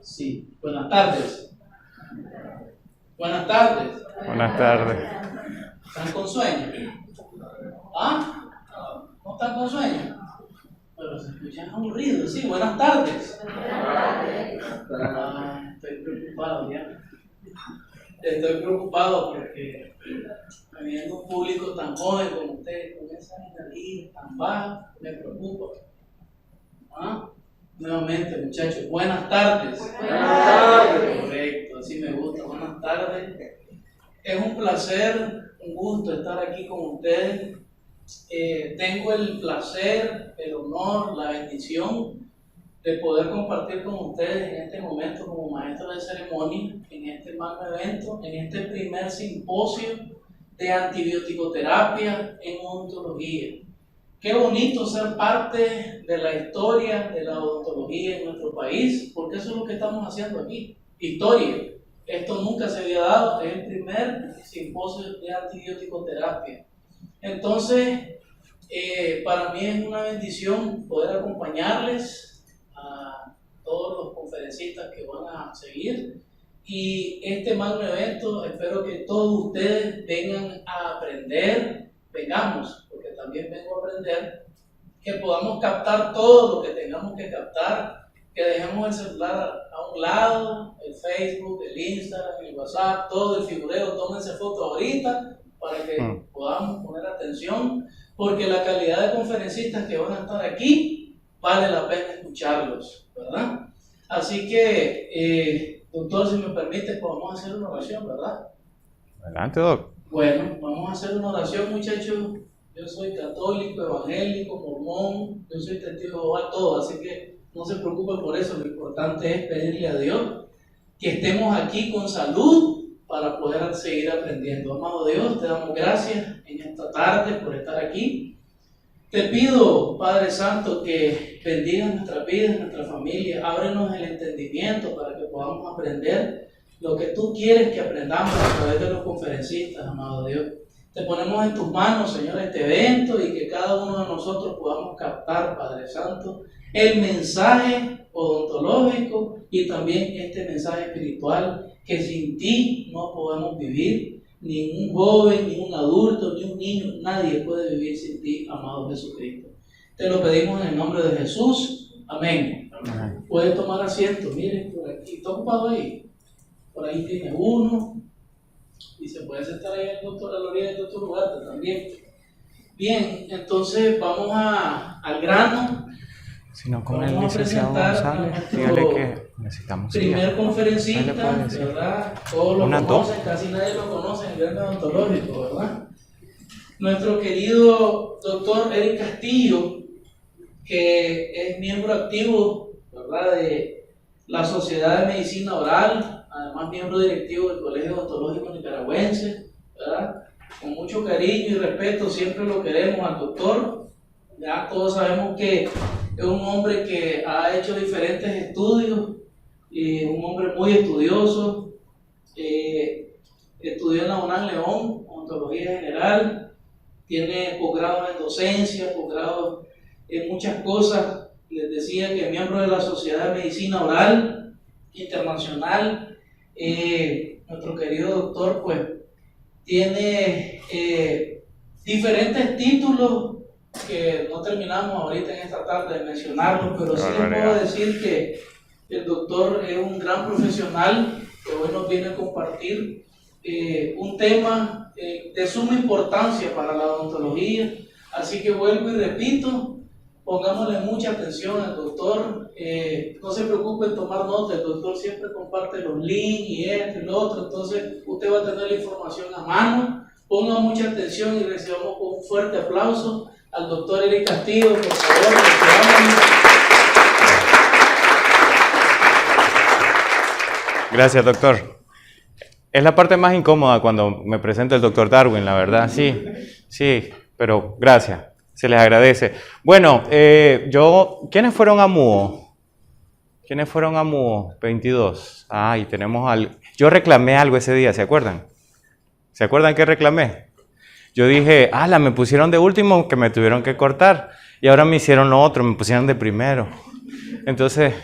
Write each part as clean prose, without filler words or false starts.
Sí, buenas tardes. Buenas tardes. Buenas tardes. ¿Están con sueño? ¿Ah? ¿No están con sueño? Pero se escuchan aburridos, sí, buenas tardes. Estoy preocupado ya. Estoy preocupado porque teniendo un público tan joven como ustedes, con esa energía tan baja, me preocupa. ¿Ah? Nuevamente, muchachos, buenas tardes. Buenas tardes. Correcto, así me gusta, buenas tardes. Es un placer, un gusto estar aquí con ustedes. Tengo el placer, el honor, la bendición de poder compartir con ustedes en este momento como maestro de ceremonia, en este magno evento, en este primer simposio de antibioticoterapia en odontología. Qué bonito ser parte de la historia de la odontología en nuestro país, porque eso es lo que estamos haciendo aquí, historia. Esto nunca se había dado, es el primer simposio de antibioticoterapia. Entonces, para mí es una bendición poder acompañarles a todos los conferencistas que van a seguir. Y este magno evento, espero que todos ustedes vengan a aprender, vengamos, porque también vengo a aprender, que podamos captar todo lo que tengamos que captar, que dejemos el celular a un lado, el Facebook, el Instagram, el WhatsApp, todo el figureo, tómense fotos ahorita para que podamos poner atención, porque la calidad de conferencistas que van a estar aquí vale la pena escucharlos, ¿verdad? Así que, doctor, si me permite, podemos hacer una oración, ¿verdad? Adelante, doc. Bueno, vamos a hacer una oración, muchachos. Yo soy católico, evangélico, mormón, yo soy testigo de Jehová, todo, así que no se preocupen por eso. Lo importante es pedirle a Dios que estemos aquí con salud para poder seguir aprendiendo. Amado Dios, te damos gracias en esta tarde por estar aquí. Te pido, Padre Santo, que bendigas nuestras vidas, nuestra familia, ábrenos el entendimiento para que podamos aprender lo que tú quieres que aprendamos a través de los conferencistas, amado Dios. Te ponemos en tus manos, Señor, este evento y que cada uno de nosotros podamos captar, Padre Santo, el mensaje odontológico y también este mensaje espiritual que sin ti no podemos vivir. Ni un joven, ni un adulto, ni un niño, nadie puede vivir sin ti, amado Jesucristo. Te lo pedimos en el nombre de Jesús. Amén. Amén. Puede tomar asiento, miren por aquí. ¿Está ocupado ahí? Por ahí tiene uno. Y se puede sentar ahí el doctor a la orilla del doctor Ugarte también. Bien, entonces vamos al grano. Si no, con el licenciado González, dígale que necesitamos primer conferencista, ¿verdad? Todos lo conocen, casi nadie lo conoce en el gremio odontológico, ¿verdad? Nuestro querido doctor Eric Castillo, que es miembro activo, ¿verdad?, de la Sociedad de Medicina Oral, además miembro directivo del Colegio Odontológico Nicaragüense, ¿verdad? Con mucho cariño y respeto siempre lo queremos al doctor. Ya todos sabemos que es un hombre que ha hecho diferentes estudios, un hombre muy estudioso, estudió en la UNAM León, odontología general, tiene posgrado en docencia, posgrado en muchas cosas. Les decía que es miembro de la Sociedad de Medicina Oral Internacional. Nuestro querido doctor pues tiene diferentes títulos que no terminamos ahorita en esta tarde de mencionarlos, pero sí les puedo decir que el doctor es un gran profesional que hoy nos viene a compartir un tema de suma importancia para la odontología. Así que vuelvo y repito, pongámosle mucha atención al doctor. No se preocupen en tomar nota, el doctor siempre comparte los links y esto y lo otro, entonces usted va a tener la información a mano. Ponga mucha atención y recibamos con un fuerte aplauso al doctor Eric Castillo, por favor. Gracias, doctor. Es la parte más incómoda cuando me presenta el doctor Darwin, la verdad. Sí, pero gracias, se les agradece. Bueno, ¿quiénes fueron a MUO? ¿Quiénes fueron a MUO 22? Y tenemos algo. Yo reclamé algo ese día, ¿se acuerdan? ¿Se acuerdan que reclamé? Yo dije, me pusieron de último, que me tuvieron que cortar. Y ahora me hicieron lo otro, me pusieron de primero. Entonces,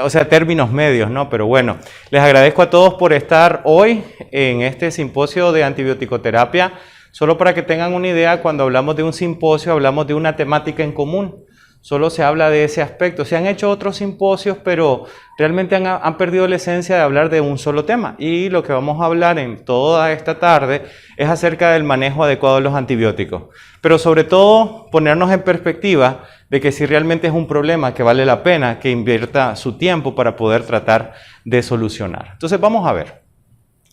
o sea, términos medios, ¿no? Pero bueno, les agradezco a todos por estar hoy en este simposio de antibioticoterapia. Solo para que tengan una idea, cuando hablamos de un simposio, hablamos de una temática en común. Solo se habla de ese aspecto. Se han hecho otros simposios, pero realmente han perdido la esencia de hablar de un solo tema. Y lo que vamos a hablar en toda esta tarde es acerca del manejo adecuado de los antibióticos. Pero sobre todo, ponernos en perspectiva de que si realmente es un problema que vale la pena que invierta su tiempo para poder tratar de solucionar. Entonces vamos a ver.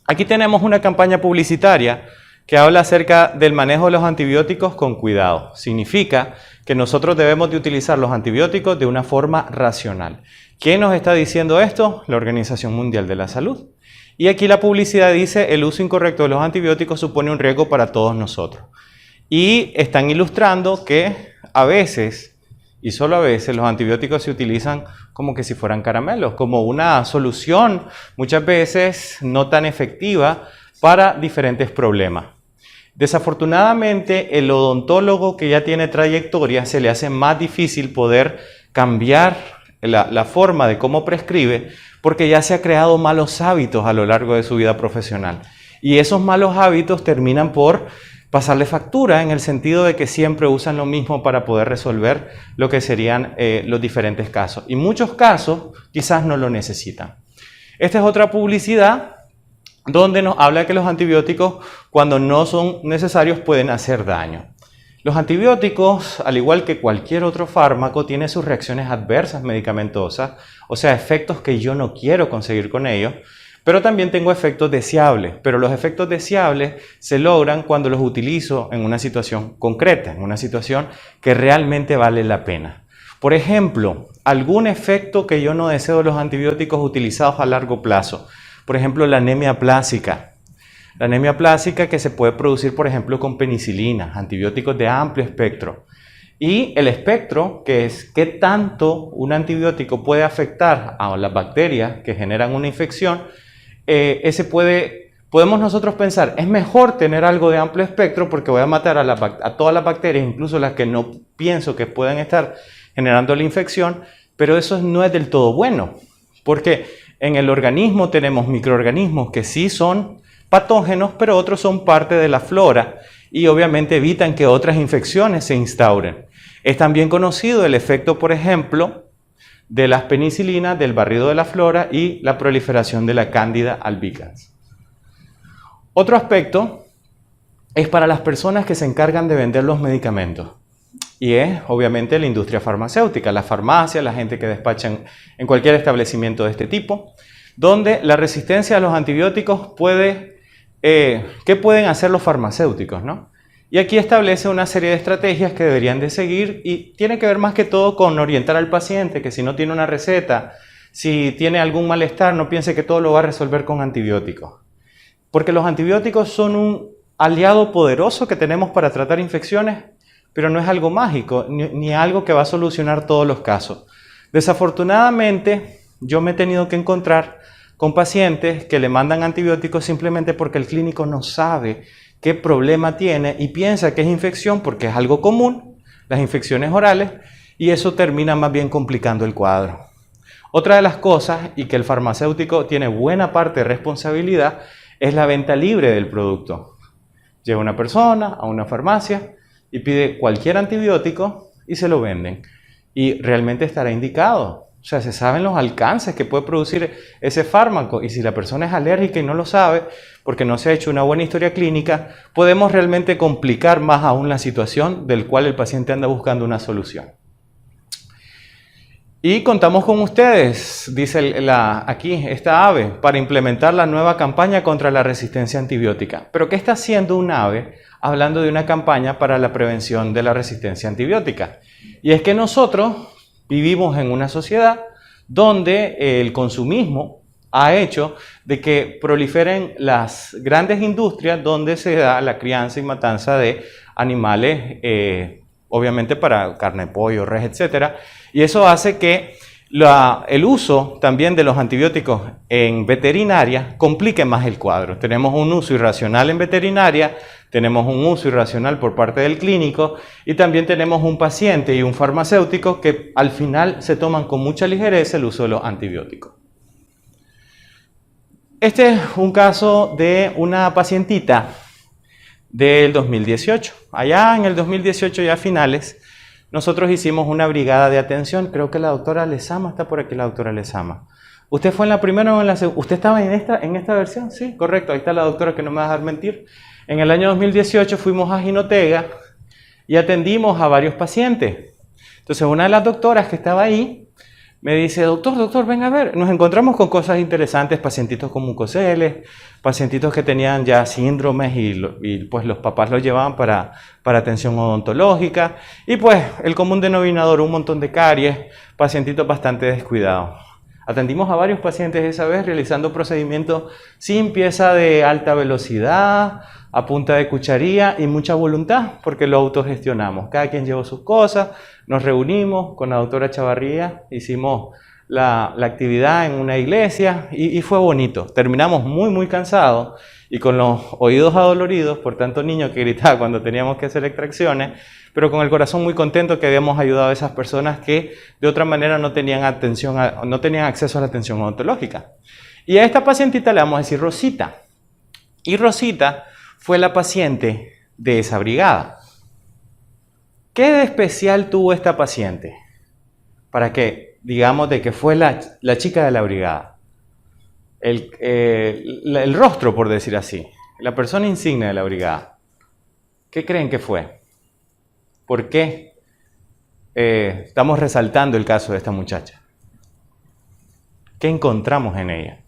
Aquí tenemos una campaña publicitaria que habla acerca del manejo de los antibióticos con cuidado. Significa que nosotros debemos de utilizar los antibióticos de una forma racional. ¿Quién nos está diciendo esto? La Organización Mundial de la Salud. Y aquí la publicidad dice: el uso incorrecto de los antibióticos supone un riesgo para todos nosotros. Y están ilustrando que a veces, y solo a veces, los antibióticos se utilizan como que si fueran caramelos, como una solución muchas veces no tan efectiva para diferentes problemas. Desafortunadamente, el odontólogo que ya tiene trayectoria se le hace más difícil poder cambiar la forma de cómo prescribe, porque ya se ha creado malos hábitos a lo largo de su vida profesional. Y esos malos hábitos terminan por pasarle factura, en el sentido de que siempre usan lo mismo para poder resolver lo que serían los diferentes casos. Y muchos casos quizás no lo necesitan. Esta es otra publicidad donde nos habla que los antibióticos, cuando no son necesarios, pueden hacer daño. Los antibióticos, al igual que cualquier otro fármaco, tienen sus reacciones adversas medicamentosas, o sea, efectos que yo no quiero conseguir con ellos, pero también tengo efectos deseables. Pero los efectos deseables se logran cuando los utilizo en una situación concreta, en una situación que realmente vale la pena. Por ejemplo, algún efecto que yo no deseo de los antibióticos utilizados a largo plazo. Por ejemplo, la anemia plásica. La anemia plásica que se puede producir, por ejemplo, con penicilina, antibióticos de amplio espectro. Y el espectro, que es qué tanto un antibiótico puede afectar a las bacterias que generan una infección, podemos nosotros pensar, es mejor tener algo de amplio espectro porque voy a matar a todas las bacterias, incluso las que no pienso que puedan estar generando la infección, pero eso no es del todo bueno, porque en el organismo tenemos microorganismos que sí son patógenos, pero otros son parte de la flora y obviamente evitan que otras infecciones se instauren. Es también conocido el efecto, por ejemplo, de las penicilinas, del barrido de la flora y la proliferación de la Candida albicans. Otro aspecto es para las personas que se encargan de vender los medicamentos. Y es obviamente la industria farmacéutica, la farmacia, la gente que despacha en cualquier establecimiento de este tipo, donde la resistencia a los antibióticos ¿qué pueden hacer los farmacéuticos, ¿no? Y aquí establece una serie de estrategias que deberían de seguir y tiene que ver más que todo con orientar al paciente, que si no tiene una receta, si tiene algún malestar, no piense que todo lo va a resolver con antibióticos. Porque los antibióticos son un aliado poderoso que tenemos para tratar infecciones, pero no es algo mágico, ni algo que va a solucionar todos los casos. Desafortunadamente, yo me he tenido que encontrar con pacientes que le mandan antibióticos simplemente porque el clínico no sabe qué problema tiene y piensa que es infección porque es algo común, las infecciones orales, y eso termina más bien complicando el cuadro. Otra de las cosas, y que el farmacéutico tiene buena parte de responsabilidad, es la venta libre del producto. Llega una persona a una farmacia y pide cualquier antibiótico y se lo venden. Y realmente estará indicado. O sea, se saben los alcances que puede producir ese fármaco. Y si la persona es alérgica y no lo sabe, porque no se ha hecho una buena historia clínica, podemos realmente complicar más aún la situación del cual el paciente anda buscando una solución. Y contamos con ustedes, dice aquí esta AVE, para implementar la nueva campaña contra la resistencia antibiótica. ¿Pero qué está haciendo una AVE hablando de una campaña para la prevención de la resistencia antibiótica? Y es que nosotros vivimos en una sociedad donde el consumismo ha hecho de que proliferen las grandes industrias donde se da la crianza y matanza de animales, obviamente para carne, pollo, res, etc. Y eso hace que el uso también de los antibióticos en veterinaria complica más el cuadro. Tenemos un uso irracional en veterinaria, tenemos un uso irracional por parte del clínico y también tenemos un paciente y un farmacéutico que al final se toman con mucha ligereza el uso de los antibióticos. Este es un caso de una pacientita del 2018. Allá en el 2018, ya a finales, nosotros hicimos una brigada de atención. Creo que la doctora Lezama está por aquí, la doctora Lezama. ¿Usted fue en la primera o en la segunda? ¿Usted estaba en esta versión? Sí, correcto. Ahí está la doctora que no me va a dejar mentir. En el año 2018 fuimos a Jinotega y atendimos a varios pacientes. Entonces, una de las doctoras que estaba ahí me dice, doctor, venga a ver. Nos encontramos con cosas interesantes, pacientitos con mucoceles, pacientitos que tenían ya síndromes y pues los papás los llevaban para atención odontológica. Y pues el común denominador, un montón de caries, pacientitos bastante descuidados. Atendimos a varios pacientes esa vez realizando procedimientos sin pieza de alta velocidad, a punta de cucharilla y mucha voluntad, porque lo autogestionamos. Cada quien llevó sus cosas, nos reunimos con la doctora Chavarría, hicimos la actividad en una iglesia y fue bonito. Terminamos muy cansados y con los oídos adoloridos por tanto niño que gritaba cuando teníamos que hacer extracciones, pero con el corazón muy contento que habíamos ayudado a esas personas que de otra manera no tenían acceso a la atención odontológica. Y a esta pacientita le vamos a decir Rosita. Y Rosita fue la paciente de esa brigada. ¿Qué de especial tuvo esta paciente? Para que digamos de que fue la chica de la brigada. El rostro, por decir así. La persona insignia de la brigada. ¿Qué creen que fue? ¿Por qué estamos resaltando el caso de esta muchacha? ¿Qué encontramos en ella?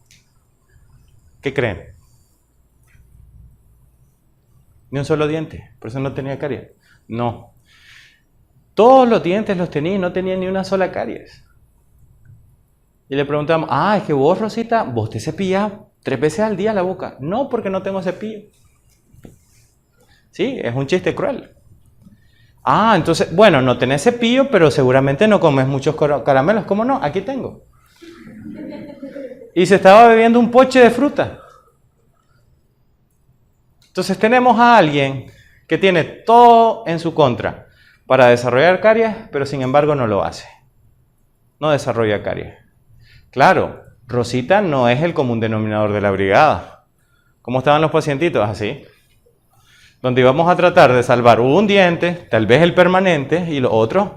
¿Qué creen? Ni un solo diente, por eso no tenía caries. No. Todos los dientes los tenía y no tenía ni una sola caries. Y le preguntamos, es que vos, Rosita, vos te cepillás 3 veces al día la boca. No, porque no tengo cepillo. Sí, es un chiste cruel. Entonces, bueno, no tenés cepillo, pero seguramente no comes muchos caramelos. ¿Cómo no? Aquí tengo. Y se estaba bebiendo un poche de fruta. Entonces tenemos a alguien que tiene todo en su contra para desarrollar caries, pero sin embargo no lo hace. No desarrolla caries. Claro, Rosita no es el común denominador de la brigada. ¿Cómo estaban los pacientitos? Así. Donde íbamos a tratar de salvar un diente, tal vez el permanente, y los otros,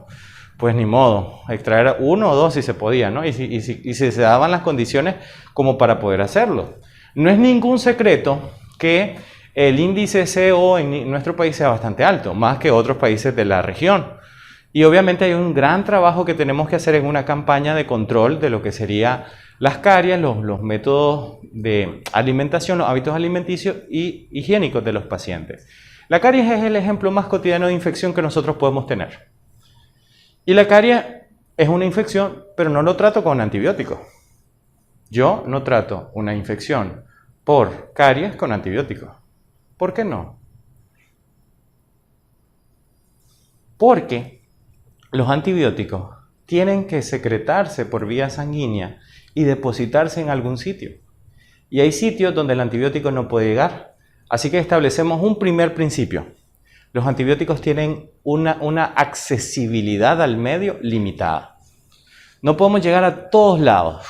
pues ni modo, extraer 1 o 2 si se podía, ¿no? Y si se daban las condiciones como para poder hacerlo. No es ningún secreto que el índice CO en nuestro país sea bastante alto, más que otros países de la región. Y obviamente hay un gran trabajo que tenemos que hacer en una campaña de control de lo que sería las caries, los métodos de alimentación, los hábitos alimenticios y higiénicos de los pacientes. La caries es el ejemplo más cotidiano de infección que nosotros podemos tener. Y la caries es una infección, pero no lo trato con antibióticos. Yo no trato una infección por caries con antibióticos. ¿Por qué no? Porque los antibióticos tienen que secretarse por vía sanguínea y depositarse en algún sitio. Y hay sitios donde el antibiótico no puede llegar. Así que establecemos un primer principio. Los antibióticos tienen una accesibilidad al medio limitada. No podemos llegar a todos lados.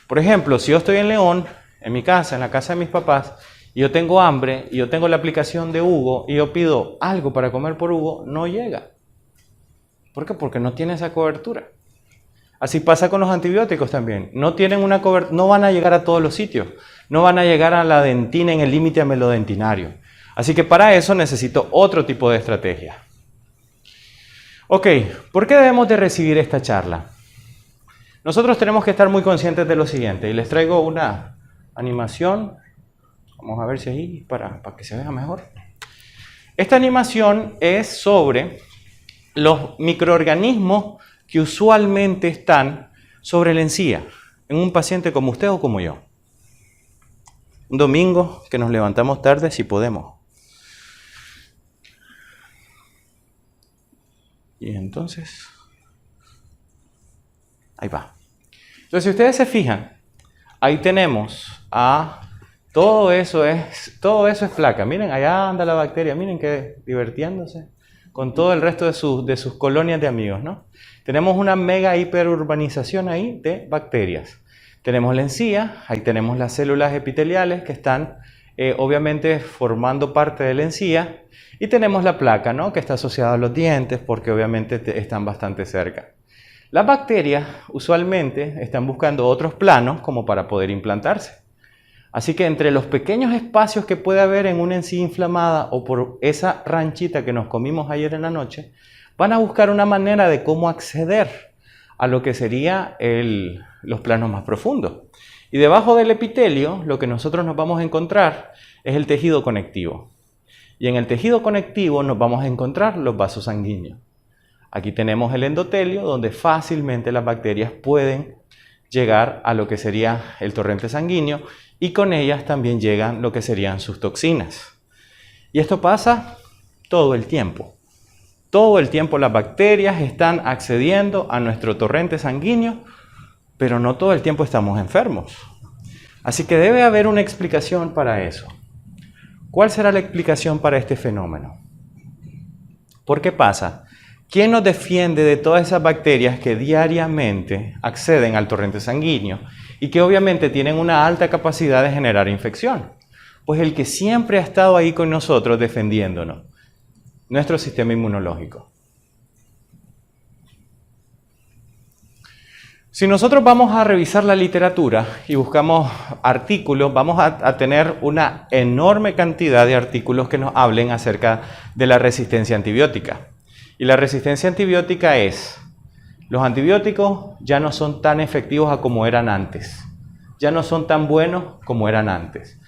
Por ejemplo, si yo estoy en León, en mi casa, en la casa de mis papás, y yo tengo hambre, y yo tengo la aplicación de Hugo, y yo pido algo para comer por Hugo, no llega. ¿Por qué? Porque no tiene esa cobertura. Así pasa con los antibióticos también. No van a llegar a todos los sitios. No van a llegar a la dentina en el límite amelodentinario. Así que para eso necesito otro tipo de estrategia. Ok, ¿por qué debemos de recibir esta charla? Nosotros tenemos que estar muy conscientes de lo siguiente. Y les traigo una animación. Vamos a ver si ahí, para que se vea mejor. Esta animación es sobre los microorganismos que usualmente están sobre la encía en un paciente como usted o como yo. Un domingo que nos levantamos tarde si podemos. Y entonces, Ahí va. Entonces, si ustedes se fijan, ahí tenemos a... Todo eso es placa. Miren, allá anda la bacteria. Miren que divirtiéndose con todo el resto de sus colonias de amigos, ¿no? Tenemos una mega hiperurbanización ahí de bacterias. Tenemos la encía, ahí tenemos las células epiteliales que están obviamente formando parte de la encía. Y tenemos la placa, ¿no? Que está asociada a los dientes porque obviamente están bastante cerca. Las bacterias usualmente están buscando otros planos como para poder implantarse. Así que entre los pequeños espacios que puede haber en una encía inflamada o por esa ranchita que nos comimos ayer en la noche, van a buscar una manera de cómo acceder a lo que serían los planos más profundos. Y debajo del epitelio, lo que nosotros nos vamos a encontrar es el tejido conectivo. Y en el tejido conectivo nos vamos a encontrar los vasos sanguíneos. Aquí tenemos el endotelio, donde fácilmente las bacterias pueden llegar a lo que sería el torrente sanguíneo y con ellas también llegan lo que serían sus toxinas. Y esto pasa todo el tiempo. Todo el tiempo las bacterias están accediendo a nuestro torrente sanguíneo, pero no todo el tiempo estamos enfermos. Así que debe haber una explicación para eso. ¿Cuál será la explicación para este fenómeno? ¿Por qué pasa? ¿Quién nos defiende de todas esas bacterias que diariamente acceden al torrente sanguíneo y que obviamente tienen una alta capacidad de generar infección? Pues el que siempre ha estado ahí con nosotros defendiéndonos, nuestro sistema inmunológico. Si nosotros vamos a revisar la literatura y buscamos artículos, vamos a tener una enorme cantidad de artículos que nos hablen acerca de la resistencia antibiótica. Y la resistencia antibiótica es, los antibióticos ya no son tan efectivos como eran antes, ya no son tan buenos como eran antes.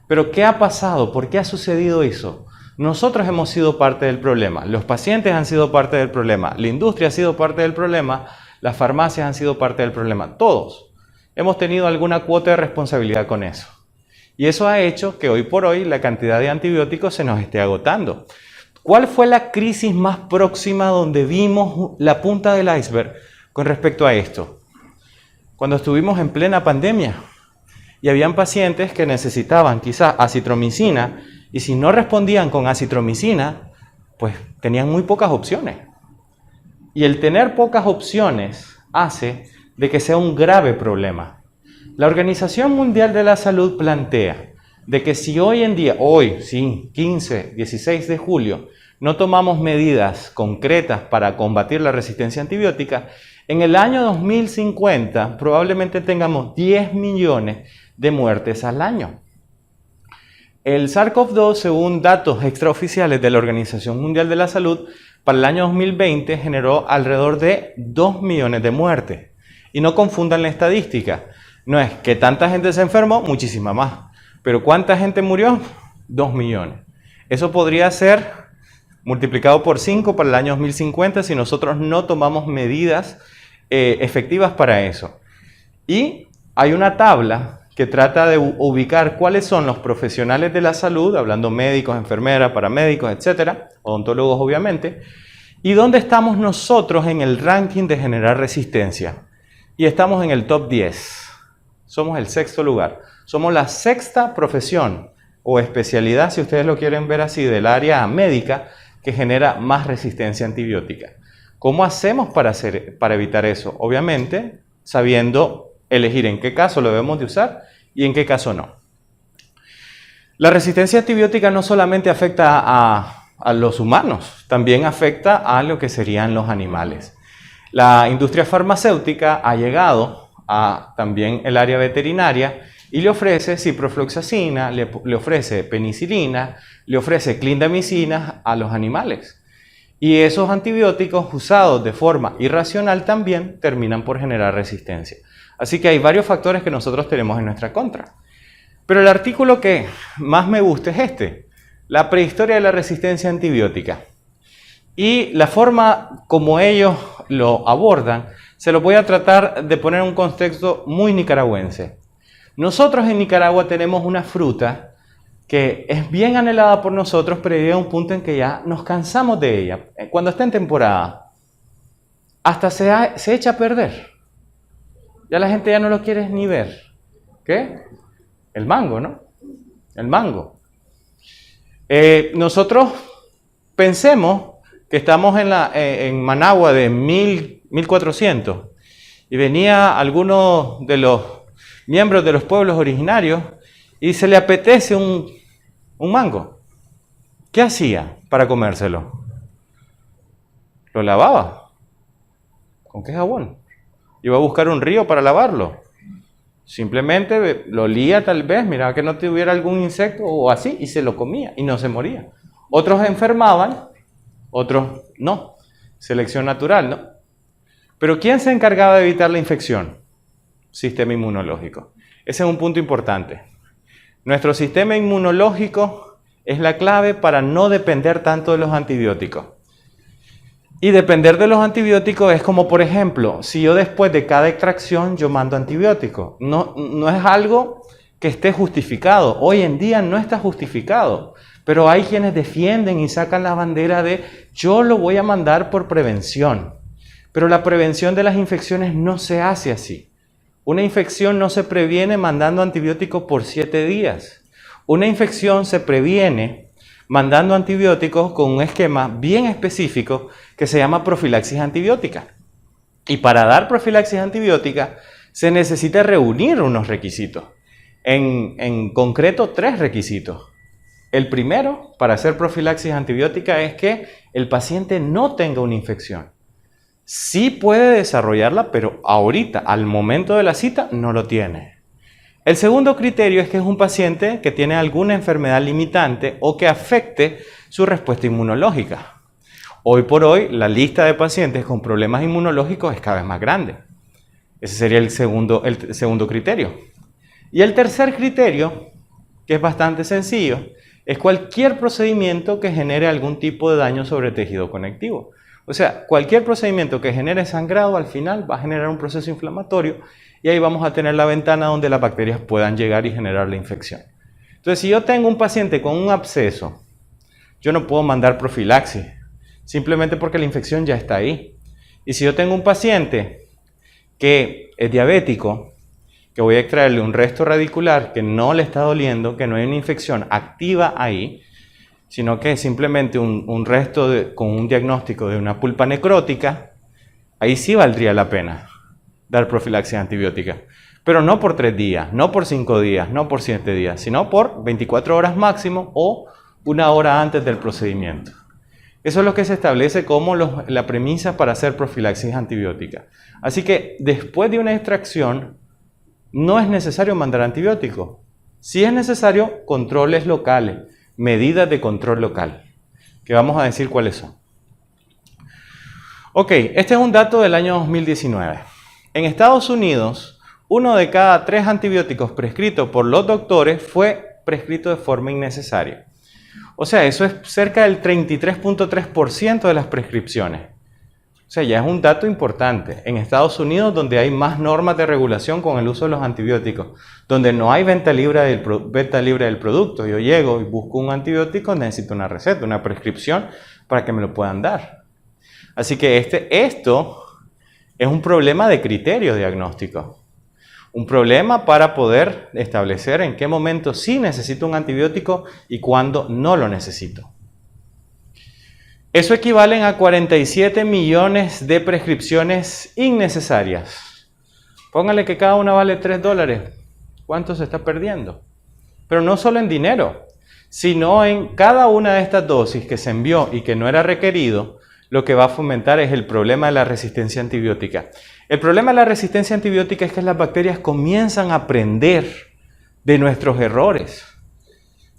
Pero ¿qué ha pasado? ¿Por qué ha sucedido eso? Nosotros hemos sido parte del problema, los pacientes han sido parte del problema, la industria ha sido parte del problema, las farmacias han sido parte del problema, todos hemos tenido alguna cuota de responsabilidad con eso. Y eso ha hecho que hoy por hoy la cantidad de antibióticos se nos esté agotando. ¿Cuál fue la crisis más próxima donde vimos la punta del iceberg con respecto a esto? Cuando estuvimos en plena pandemia y habían pacientes que necesitaban quizás acitromicina y si no respondían con acitromicina, pues tenían muy pocas opciones. Y el tener pocas opciones hace de que sea un grave problema. La Organización Mundial de la Salud plantea de que si hoy en día, sí, 15, 16 de julio, no tomamos medidas concretas para combatir la resistencia antibiótica, en el año 2050 probablemente tengamos 10 millones de muertes al año. El SARS-CoV-2, según datos extraoficiales de la Organización Mundial de la Salud, para el año 2020 generó alrededor de 2 millones de muertes. Y no confundan la estadística. No es que tanta gente se enfermó, muchísima más. Pero ¿cuánta gente murió? 2 millones. Eso podría ser multiplicado por 5 para el año 2050 si nosotros no tomamos medidas efectivas para eso. Y hay una tabla que trata de ubicar cuáles son los profesionales de la salud, hablando médicos, enfermeras, paramédicos, etcétera, odontólogos obviamente, y dónde estamos nosotros en el ranking de generar resistencia. Y estamos en el top 10. Somos el 6º lugar. Somos la 6ª profesión o especialidad, si ustedes lo quieren ver así, del área médica que genera más resistencia antibiótica. ¿Cómo hacemos para evitar eso? Obviamente, sabiendo elegir en qué caso lo debemos de usar y en qué caso no. La resistencia antibiótica no solamente afecta a los humanos, también afecta a lo que serían los animales. La industria farmacéutica ha llegado a también el área veterinaria y le ofrece ciprofloxacina, le ofrece penicilina, le ofrece clindamicina a los animales. Y esos antibióticos usados de forma irracional también terminan por generar resistencia. Así que hay varios factores que nosotros tenemos en nuestra contra. Pero el artículo que más me gusta es este, la prehistoria de la resistencia antibiótica. Y la forma como ellos lo abordan, se lo voy a tratar de poner en un contexto muy nicaragüense. Nosotros en Nicaragua tenemos una fruta que es bien anhelada por nosotros, pero llega a un punto en que ya nos cansamos de ella. Cuando está en temporada, hasta se echa a perder. Ya la gente ya no lo quiere ni ver. ¿Qué? El mango, ¿no? El mango. Nosotros pensemos que estamos en Managua de 1400 y venía alguno de los miembros de los pueblos originarios y se le apetece un mango. ¿Qué hacía para comérselo? Lo lavaba. ¿Con qué jabón? Iba a buscar un río para lavarlo. Simplemente lo olía tal vez, miraba que no tuviera algún insecto o así, y se lo comía y no se moría. Otros enfermaban, otros no. Selección natural, ¿no? Pero ¿quién se encargaba de evitar la infección? Sistema inmunológico. Ese es un punto importante. Nuestro sistema inmunológico es la clave para no depender tanto de los antibióticos. Y depender de los antibióticos es como, por ejemplo, si yo después de cada extracción yo mando antibióticos. No es algo que esté justificado. Hoy en día no está justificado. Pero hay quienes defienden y sacan la bandera de yo lo voy a mandar por prevención. Pero la prevención de las infecciones no se hace así. Una infección no se previene mandando antibióticos por 7 días. Una infección se previene mandando antibióticos con un esquema bien específico que se llama profilaxis antibiótica. Y para dar profilaxis antibiótica se necesita reunir unos requisitos. En concreto, 3 requisitos. El primero, para hacer profilaxis antibiótica, es que el paciente no tenga una infección. Sí puede desarrollarla, pero ahorita, al momento de la cita, no lo tiene. El segundo criterio es que es un paciente que tiene alguna enfermedad limitante o que afecte su respuesta inmunológica. Hoy por hoy, la lista de pacientes con problemas inmunológicos es cada vez más grande. Ese sería el segundo criterio. Y el tercer criterio, que es bastante sencillo, es cualquier procedimiento que genere algún tipo de daño sobre el tejido conectivo. O sea, cualquier procedimiento que genere sangrado al final va a generar un proceso inflamatorio y ahí vamos a tener la ventana donde las bacterias puedan llegar y generar la infección. Entonces, si yo tengo un paciente con un absceso, yo no puedo mandar profilaxis, simplemente porque la infección ya está ahí. Y si yo tengo un paciente que es diabético, que voy a extraerle un resto radicular que no le está doliendo, que no hay una infección activa ahí, sino que es simplemente un resto con un diagnóstico de una pulpa necrótica, ahí sí valdría la pena dar profilaxis antibiótica. Pero no por 3 días, no por 5 días, no por 7 días, sino por 24 horas máximo o 1 hora antes del procedimiento. Eso es lo que se establece como la premisa para hacer profilaxis antibiótica. Así que después de una extracción, no es necesario mandar antibióticos. Si es necesario, controles locales, medidas de control local, que vamos a decir cuáles son. Ok, este es un dato del año 2019. En Estados Unidos, 1 de cada 3 antibióticos prescritos por los doctores fue prescrito de forma innecesaria. O sea, eso es cerca del 33.3% de las prescripciones. O sea, ya es un dato importante. En Estados Unidos, donde hay más normas de regulación con el uso de los antibióticos, donde no hay venta libre del producto. Yo llego y busco un antibiótico, necesito una receta, una prescripción para que me lo puedan dar. Así que esto es un problema de criterio diagnóstico. Un problema para poder establecer en qué momento sí necesito un antibiótico y cuándo no lo necesito. Eso equivale a 47 millones de prescripciones innecesarias. Póngale que cada una vale $3. ¿Cuánto se está perdiendo? Pero no solo en dinero, sino en cada una de estas dosis que se envió y que no era requerido, lo que va a fomentar es el problema de la resistencia antibiótica. El problema de la resistencia antibiótica es que las bacterias comienzan a aprender de nuestros errores.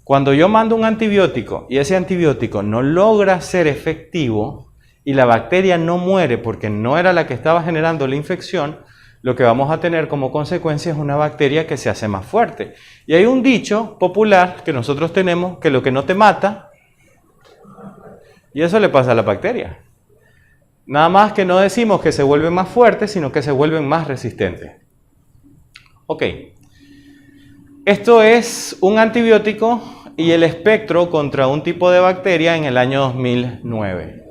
Cuando yo mando un antibiótico y ese antibiótico no logra ser efectivo y la bacteria no muere porque no era la que estaba generando la infección, lo que vamos a tener como consecuencia es una bacteria que se hace más fuerte. Y hay un dicho popular que nosotros tenemos, que lo que no te mata, y eso le pasa a la bacteria. Nada más que no decimos que se vuelven más fuertes, sino que se vuelven más resistentes. Ok. Esto es un antibiótico y el espectro contra un tipo de bacteria en el año 2009.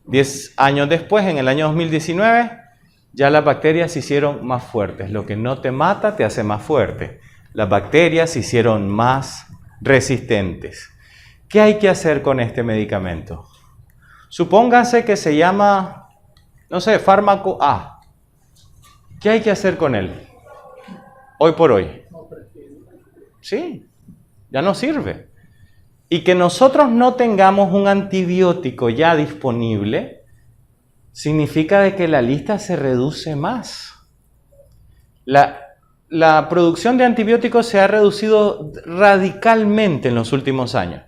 10 años después, en el año 2019, ya las bacterias se hicieron más fuertes. Lo que no te mata te hace más fuerte. Las bacterias se hicieron más resistentes. ¿Qué hay que hacer con este medicamento? Supóngase que se llama, no sé, fármaco A. ¿Qué hay que hacer con él? Hoy por hoy. Sí, ya no sirve. Y que nosotros no tengamos un antibiótico ya disponible, significa de que la lista se reduce más. La producción de antibióticos se ha reducido radicalmente en los últimos años.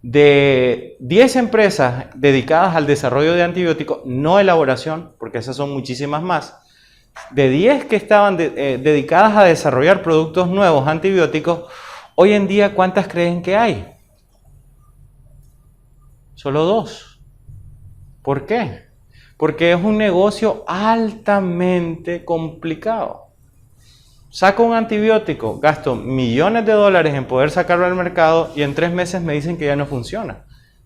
De 10 empresas dedicadas al desarrollo de antibióticos, no elaboración, porque esas son muchísimas más, de 10 que estaban dedicadas a desarrollar productos nuevos antibióticos, hoy en día, ¿cuántas creen que hay? Solo 2. ¿Por qué? Porque es un negocio altamente complicado. Saco un antibiótico, gasto millones de dólares en poder sacarlo al mercado y en 3 meses me dicen que ya no funciona.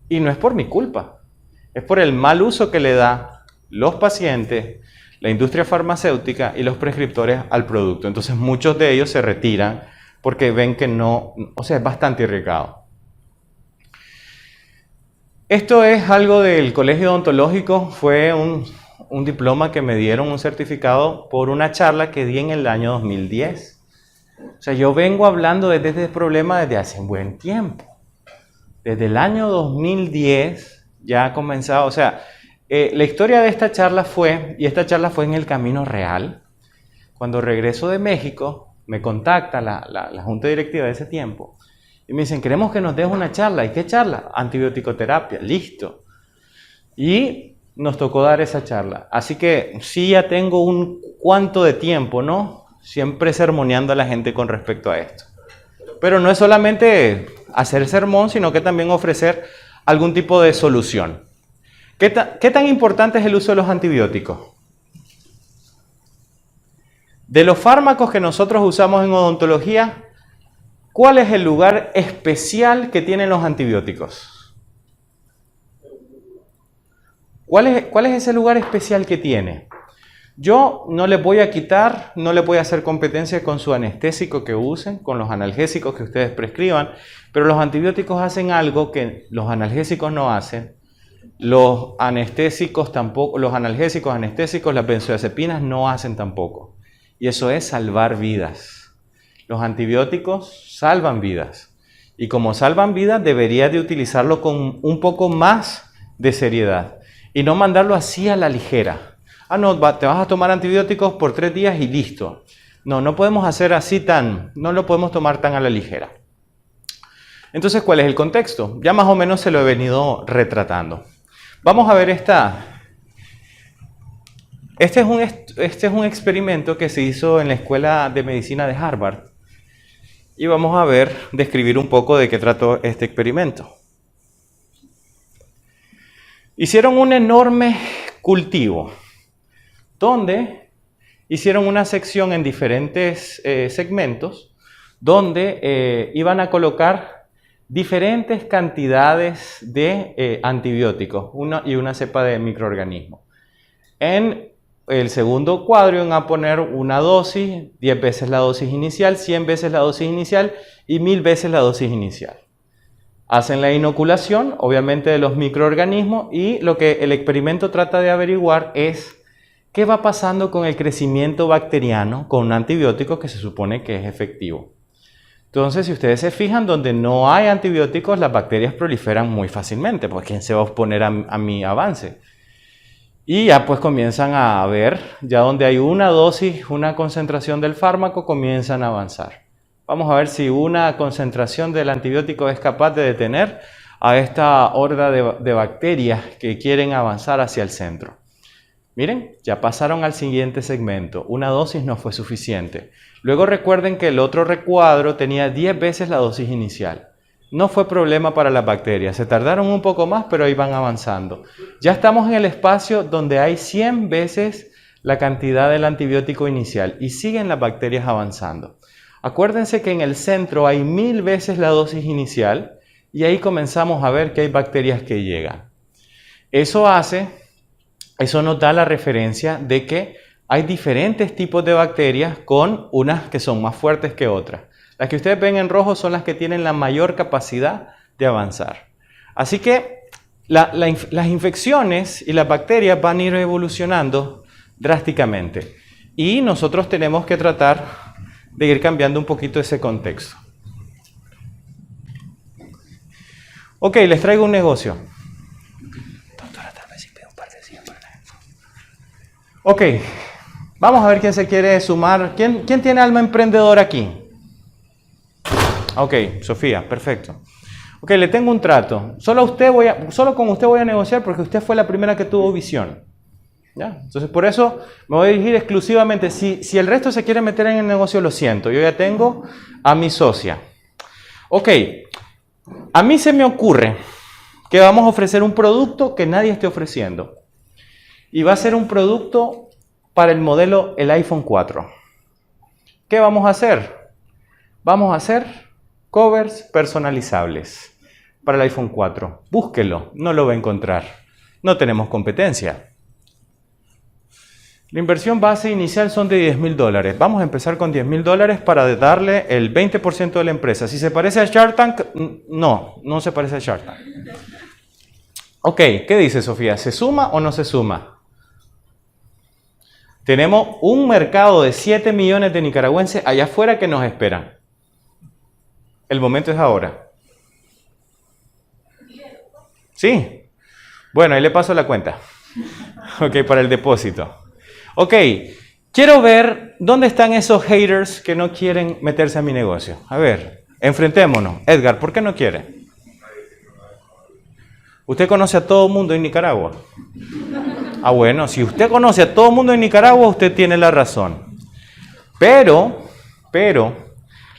Y no es por mi culpa, es por el mal uso que le da los pacientes, la industria farmacéutica y los prescriptores al producto. Entonces muchos de ellos se retiran porque ven que no, o sea, es bastante arriesgado. Esto es algo del colegio odontológico, fue un diploma que me dieron, un certificado por una charla que di en el año 2010. O sea, yo vengo hablando de este problema desde hace un buen tiempo. Desde el año 2010 ya ha comenzado, o sea, la historia de esta charla fue, y esta charla fue en el Camino Real. Cuando regreso de México, me contacta la junta directiva de ese tiempo y me dicen, queremos que nos des una charla. ¿Y qué charla? Antibiótico-terapia, listo. Y nos tocó dar esa charla. Así que sí ya tengo un cuanto de tiempo, ¿no? Siempre sermoneando a la gente con respecto a esto. Pero no es solamente hacer sermón, sino que también ofrecer algún tipo de solución. ¿Qué tan importante es el uso de los antibióticos? De los fármacos que nosotros usamos en odontología, ¿cuál es el lugar especial que tienen los antibióticos? ¿Cuál es ese lugar especial que tiene? Yo no les voy a quitar, no les voy a hacer competencia con su anestésico que usen, con los analgésicos que ustedes prescriban, pero los antibióticos hacen algo que los analgésicos no hacen. Los anestésicos tampoco, los analgésicos, anestésicos, las benzodiazepinas no hacen tampoco. Y eso es salvar vidas. Los antibióticos salvan vidas. Y como salvan vidas, debería de utilizarlo con un poco más de seriedad. Y no mandarlo así a la ligera. Ah, no, te vas a tomar antibióticos por 3 días y listo. No, no podemos hacer así no lo podemos tomar tan a la ligera. Entonces, ¿cuál es el contexto? Ya más o menos se lo he venido retratando. Vamos a ver Este es un experimento que se hizo en la Escuela de Medicina de Harvard. Y vamos a describir un poco de qué trató este experimento. Hicieron un enorme cultivo, donde hicieron una sección en diferentes segmentos, donde iban a colocar diferentes cantidades de antibióticos, una cepa de microorganismos. En el segundo cuadro iban a poner una dosis, 10 veces la dosis inicial, 100 veces la dosis inicial y 1000 veces la dosis inicial. Hacen la inoculación, obviamente, de los microorganismos y lo que el experimento trata de averiguar es qué va pasando con el crecimiento bacteriano con un antibiótico que se supone que es efectivo. Entonces, si ustedes se fijan, donde no hay antibióticos, las bacterias proliferan muy fácilmente, pues ¿quién se va a oponer a mi avance? Y ya pues comienzan a ver, ya donde hay una dosis, una concentración del fármaco, comienzan a avanzar. Vamos a ver si una concentración del antibiótico es capaz de detener a esta horda de bacterias que quieren avanzar hacia el centro. Miren, ya pasaron al siguiente segmento. Una dosis no fue suficiente. Luego recuerden que el otro recuadro tenía 10 veces la dosis inicial. No fue problema para las bacterias. Se tardaron un poco más, pero iban avanzando. Ya estamos en el espacio donde hay 100 veces la cantidad del antibiótico inicial y siguen las bacterias avanzando. Acuérdense que en el centro hay 1000 veces la dosis inicial y ahí comenzamos a ver que hay bacterias que llegan. Eso nos da la referencia de que hay diferentes tipos de bacterias con unas que son más fuertes que otras. Las que ustedes ven en rojo son las que tienen la mayor capacidad de avanzar. Así que las infecciones y las bacterias van a ir evolucionando drásticamente. Y nosotros tenemos que tratar de ir cambiando un poquito ese contexto. Ok, les traigo un negocio. Doctora, tal vez si pido un par de 100 para... Ok, vamos a ver quién se quiere sumar. ¿Quién tiene alma emprendedora aquí? Ok, Sofía, perfecto. Ok, le tengo un trato. Solo con usted voy a negociar porque usted fue la primera que tuvo visión. ¿Ya? Entonces, por eso me voy a dirigir exclusivamente. Si el resto se quiere meter en el negocio, lo siento. Yo ya tengo a mi socia. Ok, a mí se me ocurre que vamos a ofrecer un producto que nadie esté ofreciendo. Y va a ser un producto para el modelo, el iPhone 4. ¿Qué vamos a hacer? Vamos a hacer covers personalizables para el iPhone 4. Búsquelo, no lo va a encontrar. No tenemos competencia. La inversión base inicial son de $10,000. Vamos a empezar con $10,000 para darle el 20% de la empresa. Si se parece a Shark Tank, no se parece a Shark Tank. Ok, ¿qué dice Sofía? ¿Se suma o no se suma? Tenemos un mercado de 7 millones de nicaragüenses allá afuera que nos esperan. El momento es ahora. ¿Sí? Bueno, ahí le paso la cuenta. Ok, para el depósito. Ok, quiero ver dónde están esos haters que no quieren meterse a mi negocio. A ver, enfrentémonos. Edgar, ¿por qué no quiere? ¿Usted conoce a todo el mundo en Nicaragua? Ah, bueno, si usted conoce a todo el mundo en Nicaragua, usted tiene la razón. Pero,